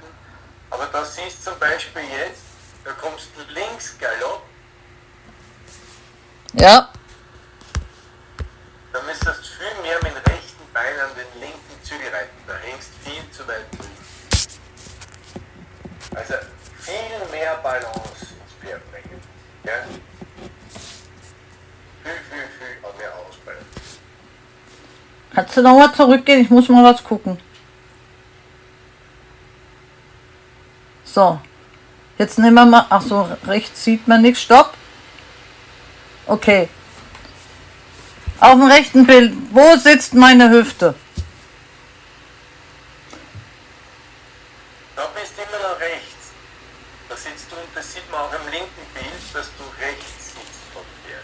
aber da siehst du zum Beispiel jetzt, da kommst du links Galopp, Ja, da müsstest du viel mehr mit dem rechten Bein an den linken Zügel reiten, da hängst viel zu weit drüben. Also viel mehr Balance ins Pferd bringen. Ja? Viel mehr ausbalance. kannst du nochmal zurückgehen? Ich muss mal was gucken. So, jetzt nehmen wir mal, ach so, rechts sieht man nichts, stopp. Okay. Auf dem rechten Bild, wo sitzt meine Hüfte? Da bist du immer noch rechts. Da sitzt du, und das sieht man auch im linken Bild, dass du rechts sitzt vom Pferd.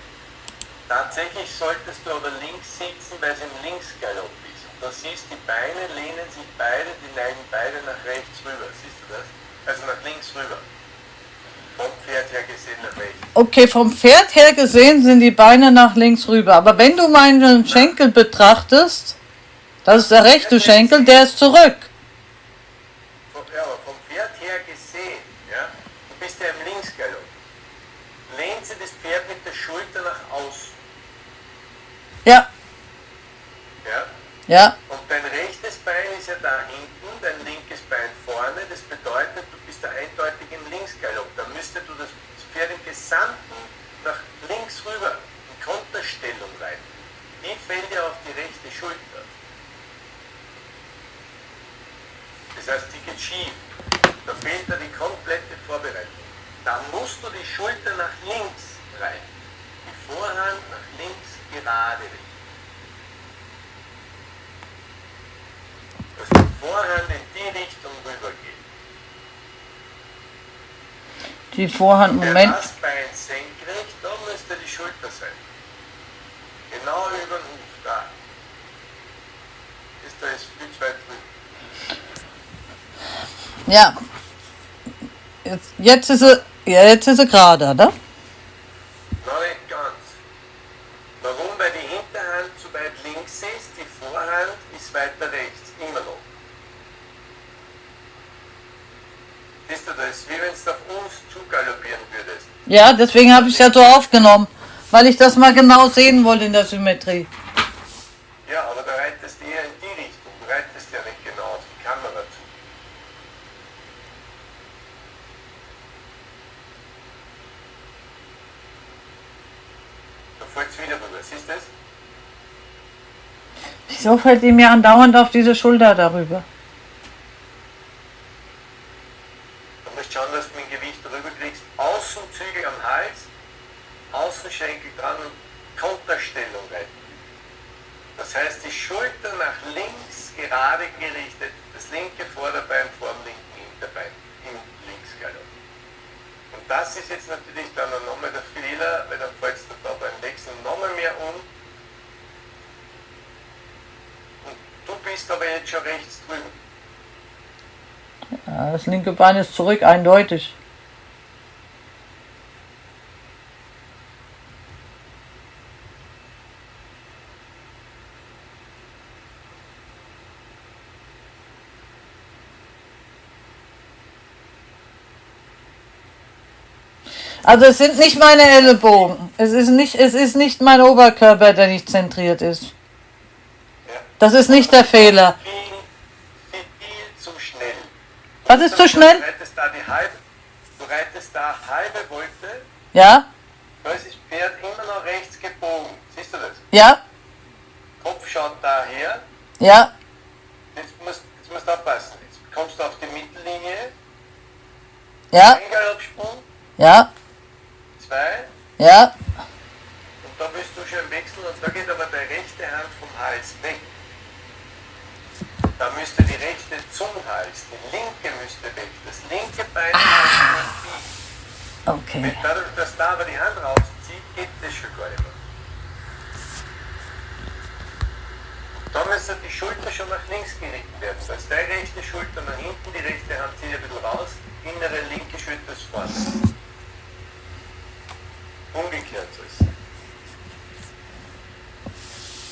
Tatsächlich solltest du aber links sitzen, weil es im Linksgalopp ist. Und da siehst du, die Beine lehnen sich beide, die neigen beide nach rechts rüber. Siehst du das? Also nach links rüber. Vom Pferd her gesehen nach rechts. Okay, vom Pferd her gesehen sind die Beine nach links rüber. Aber wenn du meinen Schenkel betrachtest, das ist der rechte Schenkel, der ist zurück. Ja, aber vom Pferd her gesehen, ja, du bist ja im Linksgalopp. Lehnt sie das Pferd mit der Schulter nach außen. Ja, Ja? ja, Und dein rechtes Bein ist ja da hinten, dein linkes Bein vorne. Das bedeutet, du bist da eindeutig im Linksgalopp. Da müsste du das Pferd im Gesamten nach heißt, die geht schief. Da fehlt dir die komplette Vorbereitung. Da musst du die Schulter nach links reiten. Die Vorhand nach links gerade richten. Dass die Vorhand in die Richtung rübergeht. Die Vorhand, Der Moment. das Bein senkrecht, da müsste die Schulter sein. Genau über den Huf, da. Da ist viel zu weit drüben. Ja. Jetzt ist sie gerade, oder? Noch nicht ganz. Warum? Weil die Hinterhand zu weit links ist, die Vorhand ist weiter rechts, immer noch. Siehst du, das ist wie wenn du auf uns zugaloppieren würdest. Ja, deswegen habe ich es ja so aufgenommen, weil ich das mal genau sehen wollte in der Symmetrie. Ja, aber da reitest du eher in die Richtung. Du reitest ja nicht genau auf die Kamera zu. Da fällt es wieder rüber. Siehst du das? Wieso fällt die mir andauernd auf diese Schulter darüber? Du musst schauen, dass du mit dem Gewicht rüber kriegst. Außenzügel am Hals, Außenschenkel dran und Konterstellung reiten. Das heißt, die Schulter nach links gerade gerichtet, das linke Vorderbein vor dem linken Hinterbein im Linksgalopp. Und das ist jetzt natürlich dann nochmal der Fehler, weil dann fällst du da beim Wechseln nochmal mehr um. Und du bist aber jetzt schon rechts drüben. Ja, das linke Bein ist zurück, eindeutig. Also es sind nicht meine Ellenbogen. Es ist nicht mein Oberkörper, der nicht zentriert ist. Ja. Das ist nicht der Fehler. Viel zu schnell. Was ist zu schnell? Du reitest da halbe Wolte, Ja? da ist das Pferd immer noch rechts gebogen. Siehst du das? Ja? Kopf schaut daher. Ja? Jetzt musst du aufpassen. Jetzt kommst du auf die Mittellinie. Ja? Ein Galoppsprung, Ja? 2. Ja? Und da willst du schon wechseln und da geht aber die rechte Hand vom Hals weg. Da müsste die rechte zum Hals, die linke müsste weg. Das linke Bein Okay. Wenn dadurch, dass da aber die Hand rauszieht, geht das schon gar nicht mehr. Da müsste die Schulter schon nach links gerichtet werden. Da ist deine rechte Schulter nach hinten, die rechte Hand zieht ein bisschen raus, die innere linke Schulter ist vorne. Umgekehrt so ist es.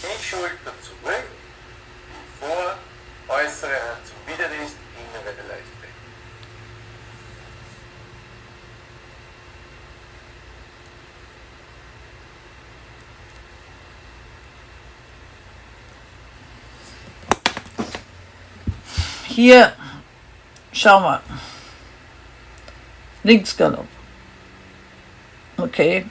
Die Schulter zurück, die äußere Hand zum Widerrist, innere leicht weg. Hier, schau mal. Linksgalopp. Okay.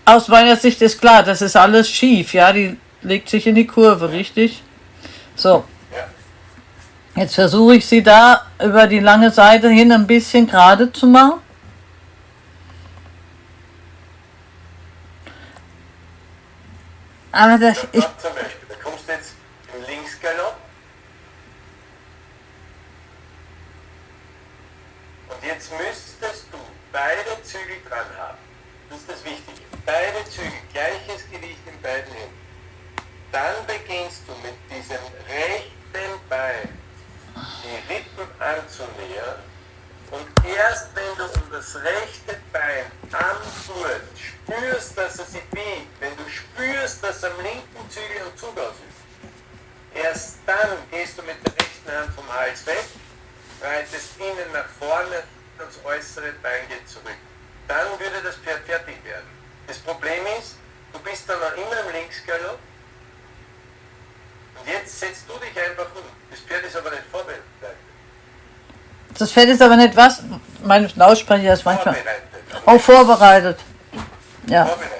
Aus meiner Sicht ist klar, das ist alles schief, ja, die legt sich in die Kurve, richtig? So, Ja. jetzt versuche ich sie da über die lange Seite hin ein bisschen gerade zu machen. Aber das, Da ich, zum Beispiel, da kommst du jetzt im Linksgalopp und jetzt müsstest du beide Zügel dran haben. Das ist das Wichtige. Beide Zügel, gleiches Gewicht in beiden Händen. Dann beginnst du mit diesem rechten Bein die Rippen anzunähern und erst wenn du um das rechte Bein anfuhrst, spürst, dass er sich biegt, wenn du spürst, dass am linken Zügel einen Zug ausübt, erst dann gehst du mit der rechten Hand vom Hals weg, reitest innen nach vorne und das äußere Bein geht zurück. Dann würde das Pferd fertig werden. Das Problem ist, du bist dann noch immer im Linksgalopp und jetzt setzt du dich einfach um. Das Pferd ist aber nicht vorbereitet. das Pferd ist aber nicht was, mein Lautsprecher ist manchmal Vorbereitet. auch vorbereitet. Ja, Vorbereitet.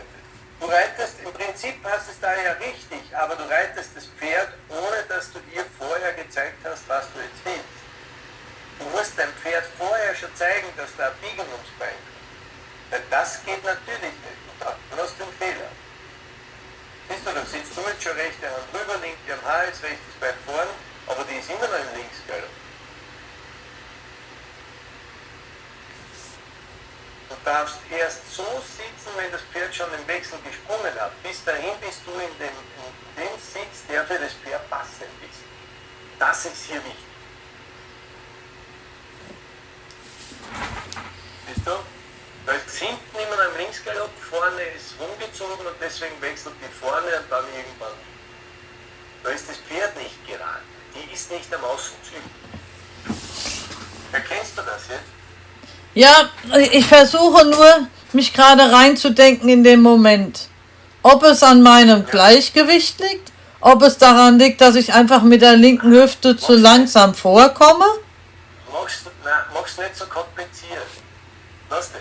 Du reitest, im Prinzip hast es da ja richtig, aber du reitest das Pferd, ohne dass du ihr vorher vorher gezeigt hast, was du jetzt willst. Du musst deinem Pferd vorher schon zeigen, dass da ein Biegen ums Bein kommt. Weil das geht natürlich nicht. Und da hast du einen Fehler. Siehst du, da sitzt du jetzt schon rechte Hand rüber, linke am Hals, rechtes Bein vorn, aber die ist immer noch im Linksgalopp. Du darfst erst so sitzen, wenn das Pferd schon den Wechsel gesprungen hat. Bis dahin bist du in dem Sitz, der für das Pferd passend ist. Das ist hier wichtig. Siehst du? Da ist hinten immer noch im Linksgalopp, vorne ist rumgezogen und deswegen wechselt die vorne und dann irgendwann. Da ist das Pferd nicht gerade. Die ist nicht am Außenzügel. Erkennst du das jetzt? Ja, ich versuche nur, mich gerade reinzudenken in den Moment. Ob es an meinem Gleichgewicht liegt, ob es daran liegt, dass ich einfach mit der linken Hüfte zu langsam vorkomme. Mach's nicht so kompliziert. Lass das.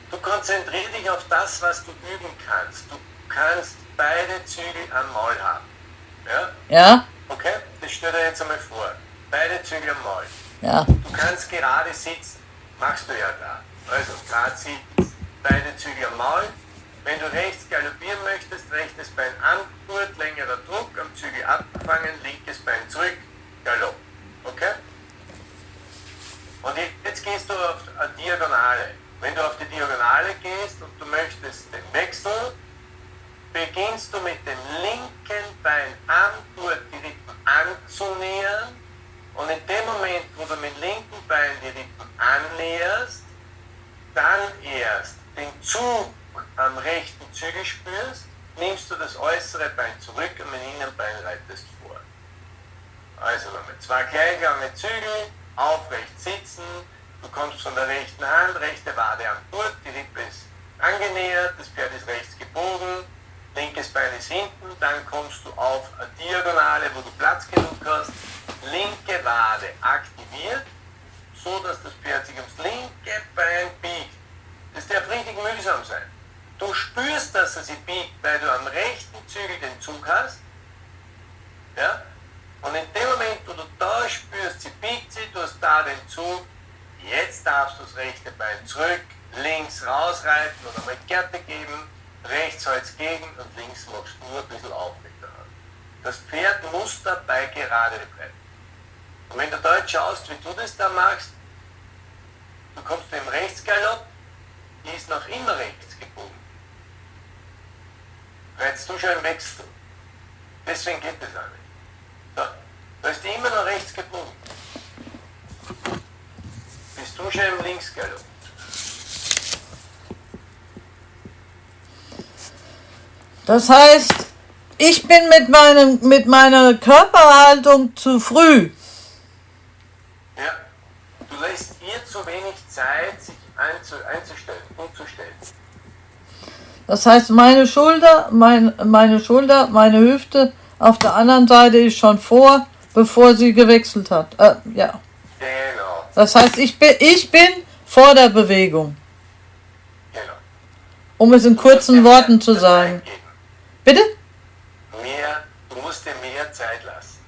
Du konzentrier dich auf das, was du üben kannst. Du kannst beide Zügel am Maul haben. Ja? Ja, Okay? Das stell dir jetzt einmal vor. Beide Zügel am Maul. ja, Du kannst gerade sitzen. Machst du ja da. Also gerade sitzen. Beide Zügel am Maul. Wenn du rechts galoppieren möchtest, rechtes Bein angurt, längerer Druck, am Zügel abfangen, linkes Bein zurück, Galopp. Okay? Und jetzt gehst du auf eine Diagonale. Wenn du auf die Diagonale gehst und du möchtest den Wechsel, beginnst du mit dem linken Bein am Gurt die Rippen anzunähern. Und in dem Moment, wo du mit dem linken Bein die Rippen annäherst, dann erst den Zug am rechten Zügel spürst, nimmst du das äußere Bein zurück und mit dem Innenbein reitest vor. Also nochmal 2 gleich lange Zügel, aufrecht sitzen, du kommst von der rechten Hand, rechte Wade am Gurt, die Rippe ist angenähert, das Pferd ist rechts gebogen, linkes Bein ist hinten, dann kommst du auf eine Diagonale, wo du Platz genug hast, linke Wade aktiviert, so dass das Pferd sich ums linke Bein biegt. Das darf richtig mühsam sein. Du spürst, dass er sich biegt, weil du am rechten Zügel den Zug hast. Ja? Und in dem Moment, wo du da spürst, sie biegt sich, du hast da den Zug, jetzt darfst du das rechte Bein zurück, links rausreiten oder mal Gerte geben, rechts Holz gegen und links machst du nur ein bisschen auf mit der Hand. Das Pferd muss dabei gerade bleiben. Und wenn du da jetzt schaust, wie du das da machst, du kommst im Rechtsgalopp, die ist noch immer rechts gebogen. Reitst du schon im Wechsel. Deswegen geht das auch nicht. So, da ist die immer noch rechts gebogen. Bist du schon im Linksgalopp. das heißt, ich bin mit meiner Körperhaltung zu früh. Ja, du lässt ihr zu wenig Zeit, sich einzustellen, umzustellen. Das heißt, meine Schulter, meine Hüfte auf der anderen Seite ist schon vor, bevor sie gewechselt hat. Ja. Genau, Das heißt, ich bin vor der Bewegung, genau. um es in kurzen Worten zu sagen. Bitte? Du musst dir mehr Zeit lassen.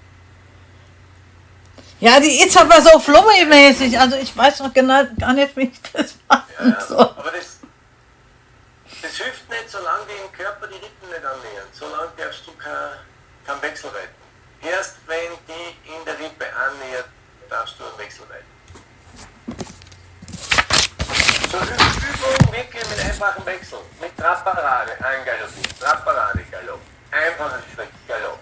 Ja, die ist aber so flummi-mäßig. Also ich weiß noch genau gar nicht, wie ich das machen soll. Aber das hilft nicht, solange die im Körper die Rippen nicht annähern. Solange darfst du keinen Wechsel reiten. Erst wenn die in der Rippe annähert, darfst du einen Wechsel reiten. Zur Übung wirklich mit einfachem Wechsel. Mit Trapparade angaloppieren, Trapparade Galopp. Einfacher Schritt Galopp.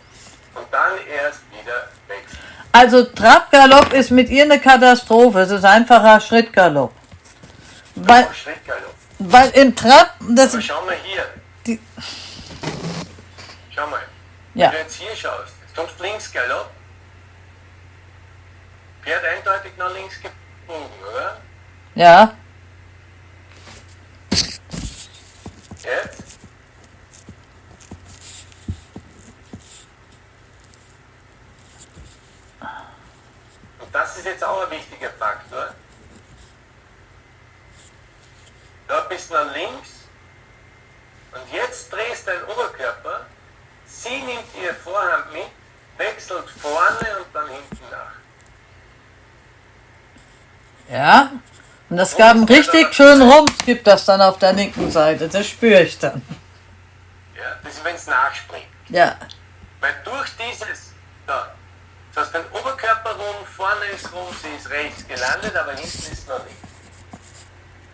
Und dann erst wieder wechseln. Also Trabgalopp ist mit ihr eine Katastrophe. Es ist einfacher Schrittgalopp. Schrittgalopp. Weil im Trab, das Aber schau mal hier. Schau mal. Ja. Wenn du jetzt hier schaust, jetzt kommst du links Galopp. Pferd eindeutig nach links gebogen, oder? Ja, Jetzt? Und das ist jetzt auch ein wichtiger Faktor. Da bist du nach links und jetzt drehst dein Oberkörper, sie nimmt ihre Vorhand mit, wechselt vorne und dann hinten nach. Ja. Und das gab einen richtig schönen Rums, gibt das dann auf der linken Seite. Das spüre ich dann. Ja, das ist, wenn es nachspringt. Ja. Weil durch dieses, da, das heißt, dein Oberkörper rund, vorne ist rund, sie ist rechts gelandet, aber hinten ist noch nicht.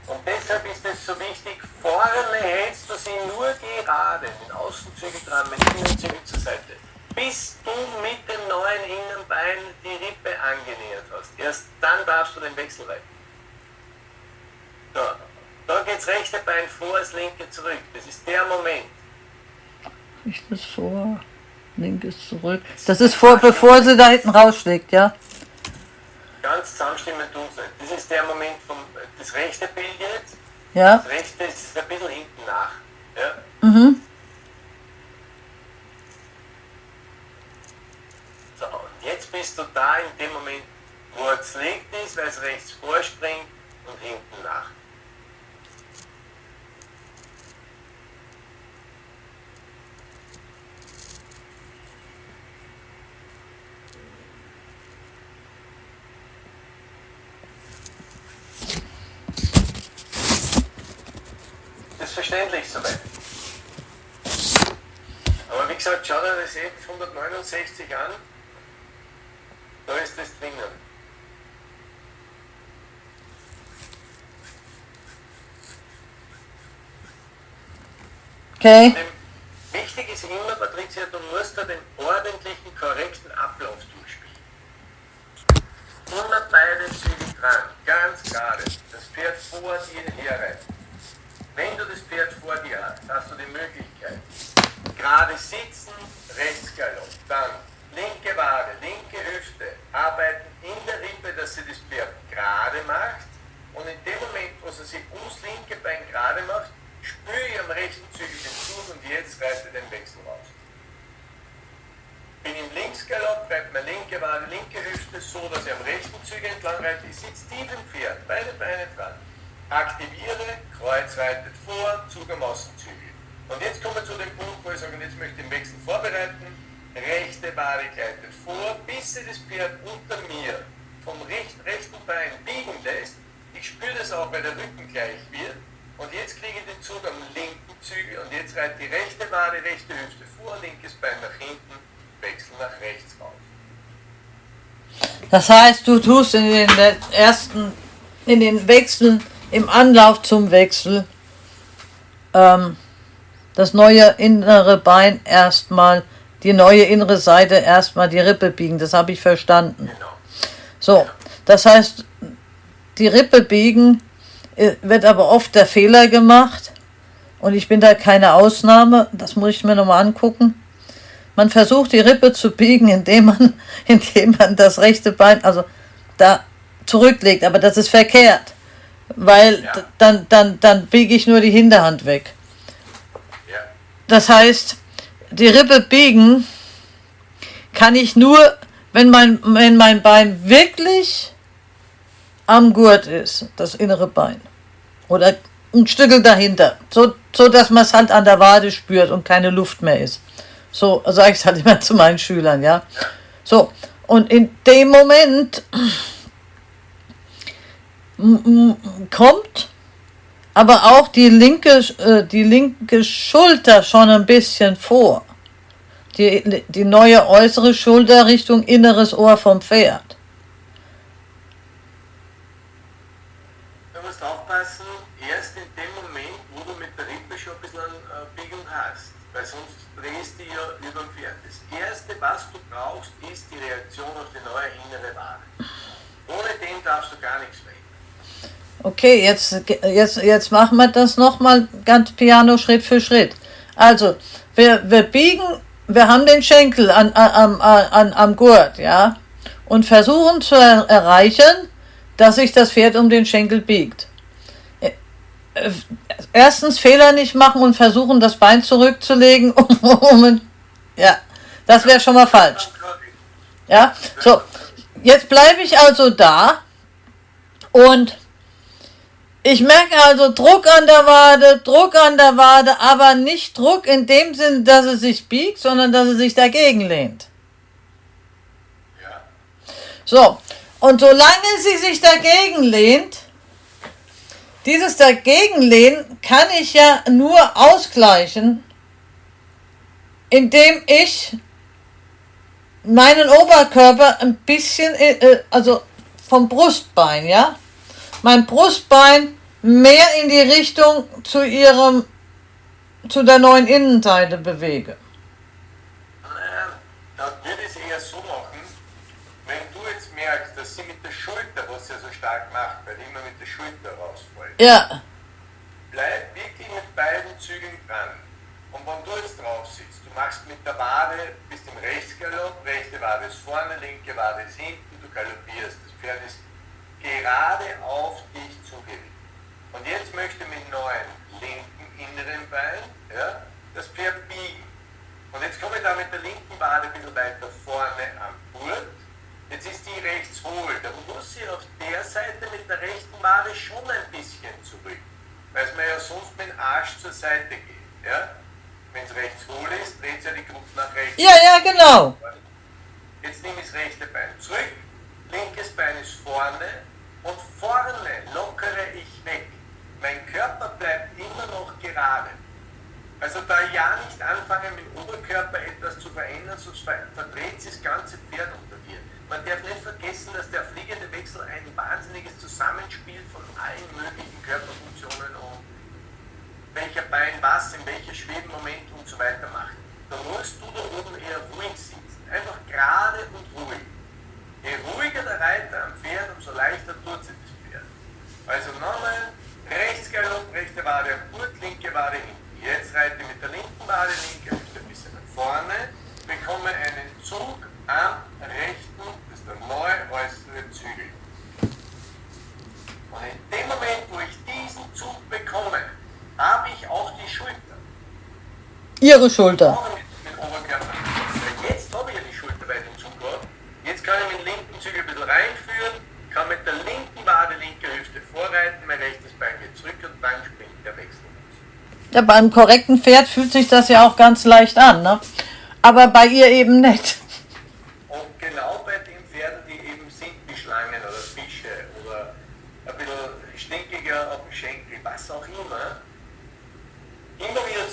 Und deshalb ist es so wichtig, vorne hältst du sie nur gerade, mit Außenzügel dran, mit Innenzügel zur Seite, bis du mit dem neuen Innenbein die Rippe angenähert hast. Erst dann darfst du den Wechsel reiten. Da geht das rechte Bein vor, das linke zurück. Das ist der Moment. Rechtes vor, linkes zurück. Das ist vor, bevor sie da hinten rausschlägt, ja? Ganz zusammenstimmen tun sie nicht. Das ist der Moment das rechte Bild jetzt. Ja. Das rechte ist ein bisschen hinten nach. Ja? Mhm. So, und jetzt bist du da in dem Moment, wo es liegt ist, weil es rechts vorspringt und hinten nach. Das ist verständlich soweit. Aber wie gesagt, schau dir das F169 an. Da ist das drinnen. Okay. Wichtig ist immer, Patricia, du musst da den ordentlichen, korrekten Ablauf durchspielen. Immer beide Zügel dran, ganz gerade. Das Pferd vor dir herreiten. Wenn du das Pferd vor dir hast, hast du die Möglichkeit, gerade sitzen, Rechtsgalopp, dann linke Wade, linke Hüfte, arbeiten in der Rippe, dass sie das Pferd gerade macht, und in dem Moment, wo sie sich ums linke Bein gerade macht, spüre ich am rechten Zügel den Zug und jetzt reite den Wechsel raus. Bin im Linksgalopp, reibt meine linke Wade, linke Hüfte so, dass ich am rechten Zügel entlang reite, ich sitze tief im Pferd, beide Beine dran. Aktiviere, Kreuz reitet vor, Zug am Außenzügel. Und jetzt kommen wir zu dem Punkt, wo ich sage, jetzt möchte ich den Wechsel vorbereiten. Rechte Wade gleitet vor, bis sie das Pferd unter mir vom rechten Bein biegen lässt. Ich spüre das auch, weil der Rücken gleich wird. Und jetzt kriege ich den Zug am linken Zügel und jetzt reitet die rechte Wade, rechte Hüfte vor, linkes Bein nach hinten, Wechsel nach rechts raus. Das heißt, du tust in den Wechseln, im Anlauf zum Wechsel, das neue innere Bein erstmal, die neue innere Seite erstmal die Rippe biegen. Das habe ich verstanden. Genau. So, das heißt, die Rippe biegen wird aber oft der Fehler gemacht, und ich bin da keine Ausnahme, das muss ich mir nochmal angucken. Man versucht die Rippe zu biegen, indem man das rechte Bein, also da zurücklegt, aber das ist verkehrt, weil Ja. dann biege ich nur die Hinterhand weg. Ja. Das heißt, die Rippe biegen kann ich nur, wenn mein Bein wirklich am Gurt ist, das innere Bein. Oder ein Stückel dahinter. So dass man es halt an der Wade spürt und keine Luft mehr ist. So sage ich es halt immer zu meinen Schülern, ja. So, und in dem Moment kommt aber auch die linke Schulter schon ein bisschen vor. Die neue äußere Schulter Richtung inneres Ohr vom Pferd. Du musst aufpassen, erst in dem Moment, wo du mit der Rippe schon ein bisschen Biegung hast, weil sonst drehst du ja über dem Pferd. Das Erste, was du brauchst, ist die Reaktion auf die neue innere Wade. Ohne den darfst du gar nichts verändern. Okay, jetzt machen wir das nochmal ganz piano, Schritt für Schritt. Also, wir biegen, wir haben den Schenkel am Gurt, ja, und versuchen zu erreichen, dass sich das Pferd um den Schenkel biegt. Erstens Fehler nicht machen und versuchen, das Bein zurückzulegen, ja, das wäre schon mal falsch. Ja, so, jetzt bleibe ich also da und ich merke also Druck an der Wade, aber nicht Druck in dem Sinn, dass es sich biegt, sondern dass es sich dagegen lehnt. So, und solange sie sich dagegen lehnt, dieses Dagegenlehnen kann ich ja nur ausgleichen, indem ich meinen Oberkörper ein bisschen, also vom Brustbein, ja, mein Brustbein mehr in die Richtung zu der neuen Innenseite bewege. Dann würde ich es eher so machen, wenn du jetzt merkst, dass sie mit der Schulter, was sie so stark macht, weil die immer mit der Schulter rausfällt, Ja, bleib wirklich mit beiden Zügeln dran. Und wenn du jetzt drauf sitzt, du machst mit der Wade, bist im Rechtsgalopp, rechte Wade ist vorne, linke Wade ist hinten, du galoppierst. Das Pferd ist gerade auf dich zugerichtet. Und jetzt möchte ich mit dem neuen linken inneren Bein, ja, das Pferd biegen. Und jetzt komme ich da mit der linken Wade ein bisschen weiter vorne am Gurt. Jetzt ist die rechts hohl. Dann muss sie auf der Seite mit der rechten Wade schon ein bisschen zurück. Weil es mir ja sonst mit dem Arsch zur Seite geht. Ja? Wenn es rechts hohl ist, dreht ja die Gruppe nach rechts. ja, genau. Jetzt nehme ich das rechte Bein zurück, linkes Bein ist vorne und vorne lockere ich weg. Mein Körper bleibt immer noch gerade. Also da ja nicht anfangen mit dem Oberkörper etwas zu verändern, sonst verdreht sich das ganze Pferd unter dir. Man darf nicht vergessen, dass der fliegende Wechsel ein wahnsinniges Zusammenspiel von allen möglichen Körperfunktionen und welcher Bein was, in welcher Schwebemoment und so weiter macht. Da musst du da oben eher ruhig sitzen. Einfach gerade und ruhig. Je ruhiger der Reiter am Pferd, umso leichter tut sich das Pferd. Also nochmal, Rechtsgalopp, rechte Wade am Gurt, linke Wade hinten. Jetzt reite ich mit der linken Wade, linke Hüfte ein bisschen nach vorne, bekomme einen Zug am rechten, das ist der neu äußere Zügel. Und in dem Moment, wo ich diesen Zug bekomme, habe ich auch die Schulter. Ihre Schulter. Mit Oberkörper. Weil jetzt habe ich ja die Schulter bei dem Zug gehabt. Jetzt kann ich mit dem linken Zügel ein bisschen reinführen, kann mit der linken Wade, linke Hüfte vorreiten, mein rechtes Bein geht zurück und dann springt der Wechsel. Ja, beim korrekten Pferd fühlt sich das ja auch ganz leicht an, ne? Aber bei ihr eben nicht. Und genau bei den Pferden, die eben sind wie Schlangen oder Fische oder ein bisschen stinkiger auf dem Schenkel, was auch immer wieder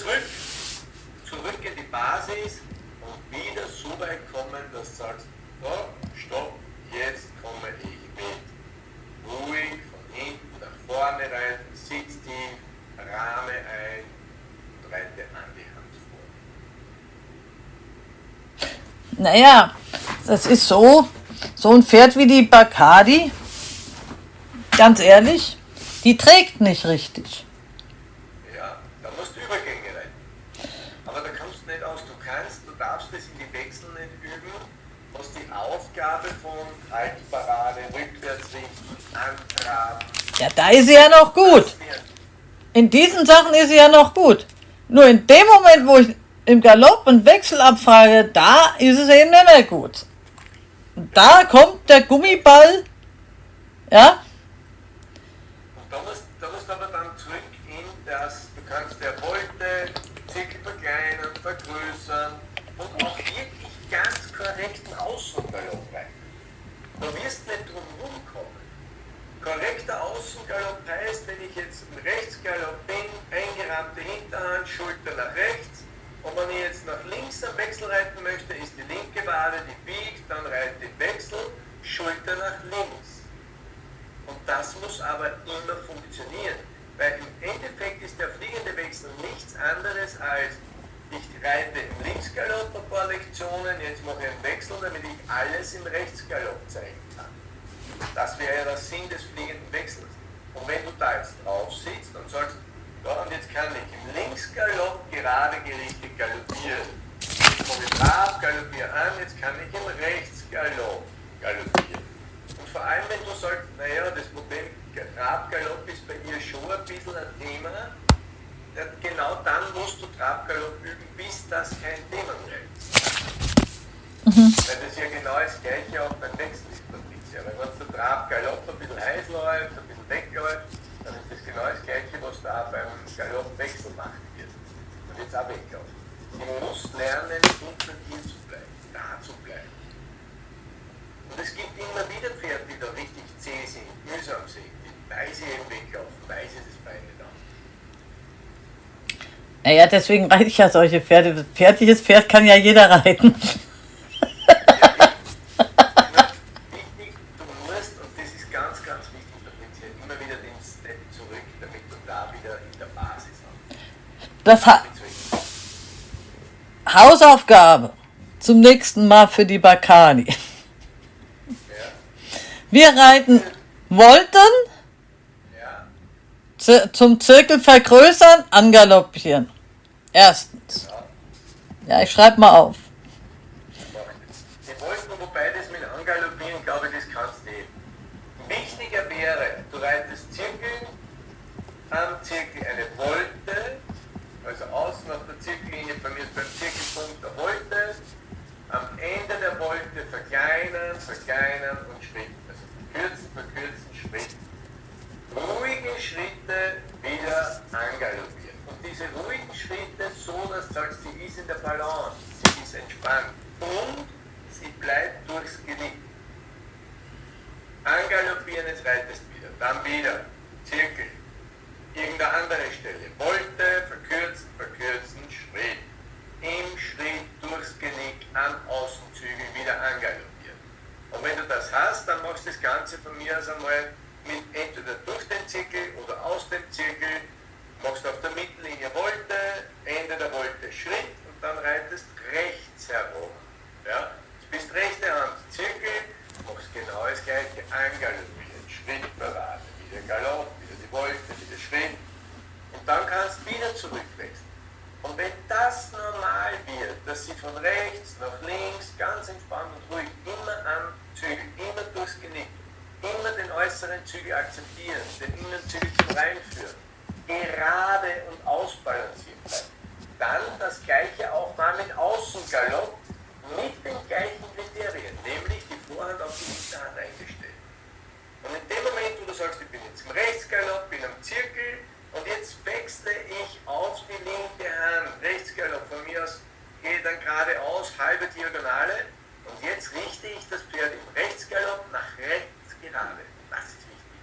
zurück in die Basis und wieder so weit kommen, dass du sagst, so, stopp, jetzt komme ich mit. Ruhig von hinten nach vorne reiten, sitz tief, Rahme ein und reite an die Hand vor. Naja, das ist so ein Pferd wie die Bacardi, ganz ehrlich, die trägt nicht richtig. Ja, da musst du Übergänge reiten. Aber da kommst du nicht aus. Du darfst das in die Wechsel nicht üben, was die Aufgabe von Haltparade, Rückwärtsrichten, Antraben. Ja, da ist sie ja noch gut. In diesen Sachen ist sie ja noch gut. Nur in dem Moment, wo ich im Galopp einen Wechsel abfrage, da ist es eben nicht mehr gut. Und da kommt der Gummiball, ja. Und da musst du aber dann zurück in das, du kannst der Wolte, Zirkel verkleinern, vergrößern und auch wirklich ganz korrekten Außengalopp rein. Du wirst nicht drum rumkommen. Korrekter Außengalopp heißt, wenn ich jetzt im Rechtsgalopp bin, eingerahmte Hinterhand, Schulter nach rechts. Und wenn ich jetzt nach links am Wechsel reiten möchte, ist die linke Wade, die biegt, dann reite ich Wechsel, Schulter nach links. Und das muss aber immer funktionieren. Weil im Endeffekt ist der fliegende Wechsel nichts anderes als, ich reite im Linksgalopp ein paar Lektionen, jetzt mache ich einen Wechsel, damit ich alles im Rechtsgalopp zeigen kann. Das wäre ja der Sinn des fliegenden Wechsels. Und wenn du da jetzt drauf sitzt und sagst, ja, und jetzt kann ich im Linksgalopp gerade gerichtet galoppieren. Jetzt komme ich brav, galoppiere an, jetzt kann ich im Rechtsgalopp galoppieren. Und vor allem, wenn du sagst, naja, das Problem Trabgalopp ist bei ihr schon ein bisschen ein Thema, genau dann musst du Trabgalopp üben, bis das kein Thema mehr ist. Weil das ja genau das gleiche auch beim Wechsel ist, Patricia. Weil wenn der Trabgalopp ein bisschen heiß läuft, ein bisschen wegläuft, dann ist das genau das gleiche, was da beim Galoppwechsel machen wird. Und jetzt auch wegläuft. Sie muss lernen, hinter dir zu bleiben, da zu bleiben. Und es gibt immer wieder Pferde, die da richtig zäh sind, mühsam sind, weil sie eben weglaufen, weil sie das Bein nicht haben. Naja, deswegen reite ich ja solche Pferde. Das fertiges Pferd kann ja jeder reiten. Wichtig, du musst, und das ist ganz, ganz wichtig, da bringst du immer wieder den Step zurück, damit du da wieder in der Basis hast. Das Hausaufgabe zum nächsten Mal für die Bacardi. Ja. Wir reiten Volten, Ja. zum Zirkel vergrößern, angaloppieren. Erstens. Ja, ich schreibe mal auf. Die wollten, wobei das mit Angaloppieren, glaube ich, das kannst du nicht. Wichtiger wäre, du reitest Zirkel, am Zirkel eine Volte, also außen auf der Zirkellinie, bei mir ist beim Zirkelpunkt der Volte, am Ende der Volte verkleinern, verkleinern und Schritt. Also verkürzen, Schritt. Ruhige Schritte wieder angaloppieren. Und diese ruhigen Schritte so, dass du sagst, sie ist in der Balance, sie ist entspannt und sie bleibt durchs Genick. Angaloppieren, jetzt reitest wieder, dann wieder, Zirkel, irgendeine andere Stelle, Volte, verkürzen, Schritt. Im Schritt durchs Genick an Außenzügel wieder angaloppieren. Und wenn du das hast, dann machst du das Ganze von mir aus einmal mit entweder durch den Zirkel oder aus dem Zirkel, machst auf der Mittellinie Volte, Ende der Volte Schritt und dann reitest rechts herum. Ja? Du bist rechte Hand Zirkel, machst genau das gleiche, angaloppieren, Schrittparade, wieder Galopp, wieder die Volte, wieder Schritt und dann kannst du wieder zurückwechseln. Und wenn das normal wird, dass sie von rechts nach links ganz entspannt und ruhig immer am Zügel, immer durchs Genick, immer den äußeren Zügel akzeptieren, den Innenzügel zum Reinführen, gerade und ausbalanciert bleiben. Dann das gleiche auch mal mit Außengalopp, mit den gleichen Kriterien, nämlich die Vorhand auf die Hinterhand eingestellt. Und in dem Moment, wo du sagst, ich bin jetzt im Rechtsgalopp, bin am Zirkel, und jetzt wechsle ich auf die linke Hand, Rechtsgalopp, von mir aus gehe dann geradeaus, halbe Diagonale und jetzt richte ich das Pferd im Rechtsgalopp nach rechts gerade. Das ist wichtig.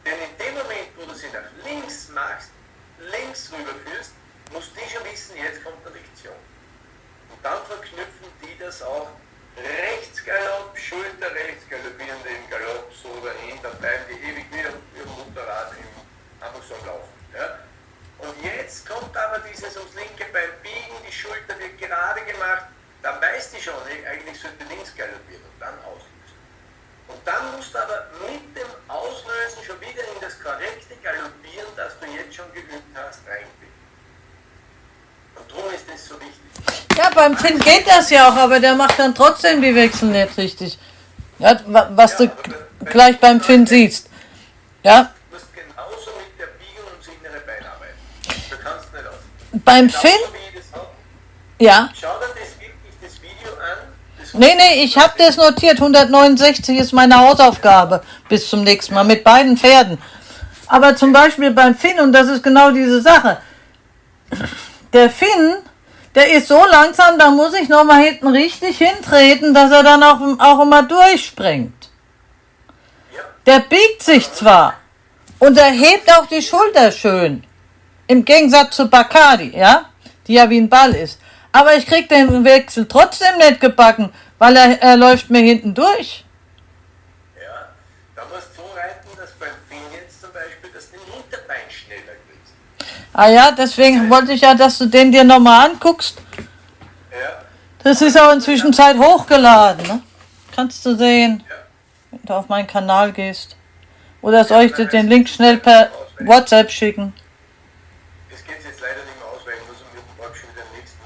Denn in dem Moment, wo du sie nach links machst, links rüberführst, musst du schon wissen, jetzt kommt eine Lektion. Und dann verknüpfen die das auch Rechtsgalopp, Schulter rechts, galoppierende im Galopp, so dahin, dann bleiben die ewig wieder im Motorrad einfach so am Laufen. Ja? Und jetzt kommt aber dieses ums linke Bein biegen, die Schulter wird gerade gemacht, dann weißt du schon, eigentlich sollte links galoppieren und dann auslösen. Und dann musst du aber mit dem Auslösen schon wieder in das korrekte Galoppieren, das du jetzt schon geübt hast, reinbringen. Und darum ist das so wichtig. Ja, beim Finn geht das ja auch, aber der macht dann trotzdem die Wechsel nicht richtig. Ja, was du gleich beim Finn siehst. Ja. Du musst genauso mit der Biegung ums innere Bein arbeiten. Du kannst nicht aus. Beim Finn? Ja. Schau dir das wirklich das Video an. Nee, ich habe das notiert. 169 ist meine Hausaufgabe bis zum nächsten Mal mit beiden Pferden. Aber zum Beispiel beim Finn, und das ist genau diese Sache. Der Finn, der ist so langsam, da muss ich nochmal hinten richtig hintreten, dass er dann auch immer durchspringt. Der biegt sich zwar und er hebt auch die Schulter schön. Im Gegensatz zu Bacardi, ja, die ja wie ein Ball ist. Aber ich krieg den Wechsel trotzdem nicht gebacken, weil er läuft mir hinten durch. Ja, da musst du so reiten, dass beim Finn jetzt zum Beispiel, dass du den Hinterbein schneller kriegst. Ah ja, deswegen wollte ich ja, dass du den dir nochmal anguckst. Ja. Das ist auch inzwischen Zeit hochgeladen, ne? Kannst du sehen, wenn du auf meinen Kanal gehst. Oder soll ich dir den Link schnell per WhatsApp schicken? Das geht jetzt leider nicht mehr aus, weil ich muss um morgen schon wieder den nächsten.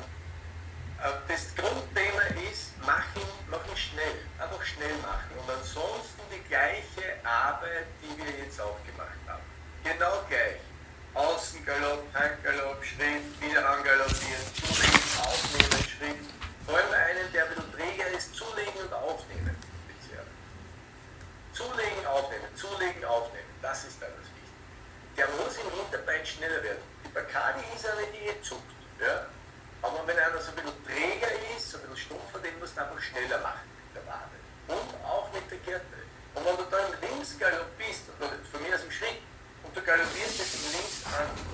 Das Grundthema ist, mach ihn schnell. Einfach schnell machen. Und ansonsten die gleiche Arbeit, die wir jetzt auch gemacht haben. Genau gleich. Außengalopp, Handgalopp, Schritt, wieder angaloppieren, zulegen, aufnehmen, Schritt. Vor allem einen, der ein bisschen träger ist, zulegen und aufnehmen. Zulegen, aufnehmen. Das ist dann das Wichtige. Der muss im Hinterbein schneller werden. Die Bacardi ist eine, die zuckt. Ja? Aber wenn einer so ein bisschen träger ist, so ein bisschen stumpfer, den muss man einfach schneller machen mit der Wade. Und auch umgekehrte. Und wenn du da im Linksgalopp bist, oder von mir aus im Schritt, und du galoppierst jetzt im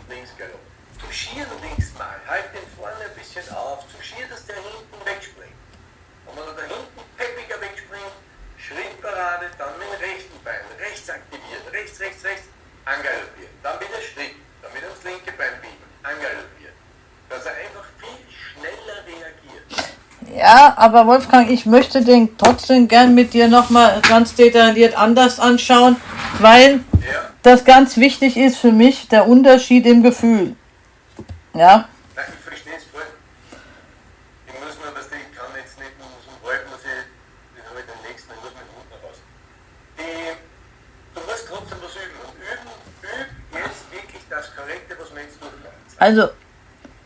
Linksgalopp, touchieren links mal, halt den vorne ein bisschen auf, touchier, dass der hinten wegspringt. Und wenn er da hinten peppiger wegspringt, Schrittparade, dann mit dem rechten Bein, rechts aktivieren, rechts, angaloppieren, dann wieder Schritt, dann wieder ins linke Bein biegen, angaloppieren. Dass er einfach viel schneller reagiert. Ja, aber Wolfgang, ich möchte den trotzdem gern mit dir nochmal ganz detailliert anders anschauen, weil Ja. das ganz wichtig ist für mich, der Unterschied im Gefühl. Ja? Nein, ich verstehe es voll. Ich muss nur, dass ich kann jetzt nicht nur so halten, dass ich, das habe ich den nächsten, ich muss mit dem Hund nach Hause. Du musst trotzdem was üben. Und üb jetzt wirklich das Korrekte, was wir jetzt durchmachen. Also,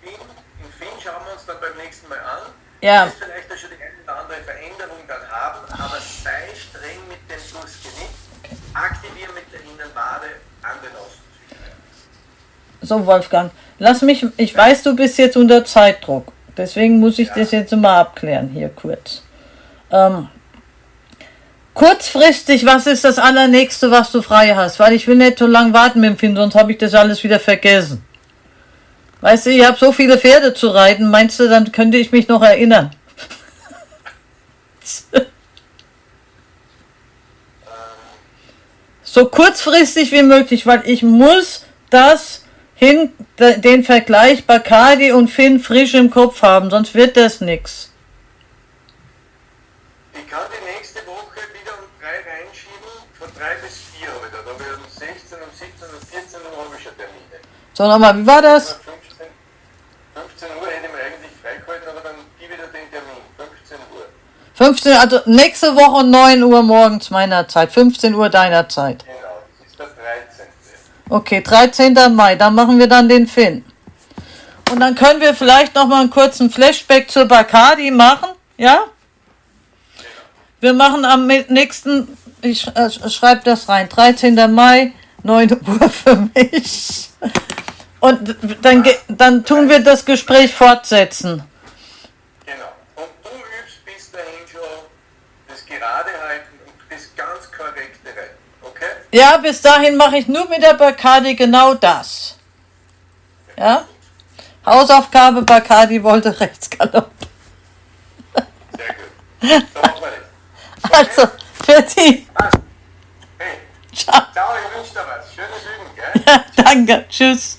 Im Film schauen wir uns dann beim nächsten Mal an. ja. Du wirst vielleicht auch schon die eine oder andere Veränderung dann haben, aber sei streng mit dem Durchs Genick, aktivier mit der Innenwade an den Außenzügen. So Wolfgang, ich weiß, du bist jetzt unter Zeitdruck, deswegen muss ich das jetzt mal abklären hier kurz. Kurzfristig, was ist das Allernächste, was du frei hast? Weil ich will nicht so lange warten mit dem Film, sonst habe ich das alles wieder vergessen. Weißt du, ich habe so viele Pferde zu reiten, meinst du, dann könnte ich mich noch erinnern? So kurzfristig wie möglich, weil ich muss den Vergleich Bacardi und Finn frisch im Kopf haben, sonst wird das nix. Ich kann die nächste Woche wieder um 3 reinschieben, von 3 bis 4 habe ich da. Da habe ich um 16, um 17 und 14 Uhr habe ich schon Termine. So, nochmal, wie war das? 15 Uhr hätte ich mir eigentlich freigehalten, aber dann gebe ich dir den Termin. 15 Uhr. 15, also nächste Woche 9 Uhr morgens meiner Zeit, 15 Uhr deiner Zeit. Genau, das ist der 13. Okay, 13. Mai, dann machen wir dann den Finn. Und dann können wir vielleicht nochmal einen kurzen Flashback zur Bacardi machen, ja? Wir machen am nächsten, ich schreibe das rein, 13. Mai, 9 Uhr für mich. Und dann tun wir das Gespräch fortsetzen. Genau. Und du übst bis dahin schon das Gerade halten und das ganz korrekte Reiten. Okay? Ja, bis dahin mache ich nur mit der Bacardi genau das. Ja? Hausaufgabe, Bacardi wollte Rechtsgalopp. Sehr gut. So machen wir das. Also, für die. Hey, Ciao. ciao, ich wünsche dir was. Schönes Üben, gell? Ja, danke. Tschüss.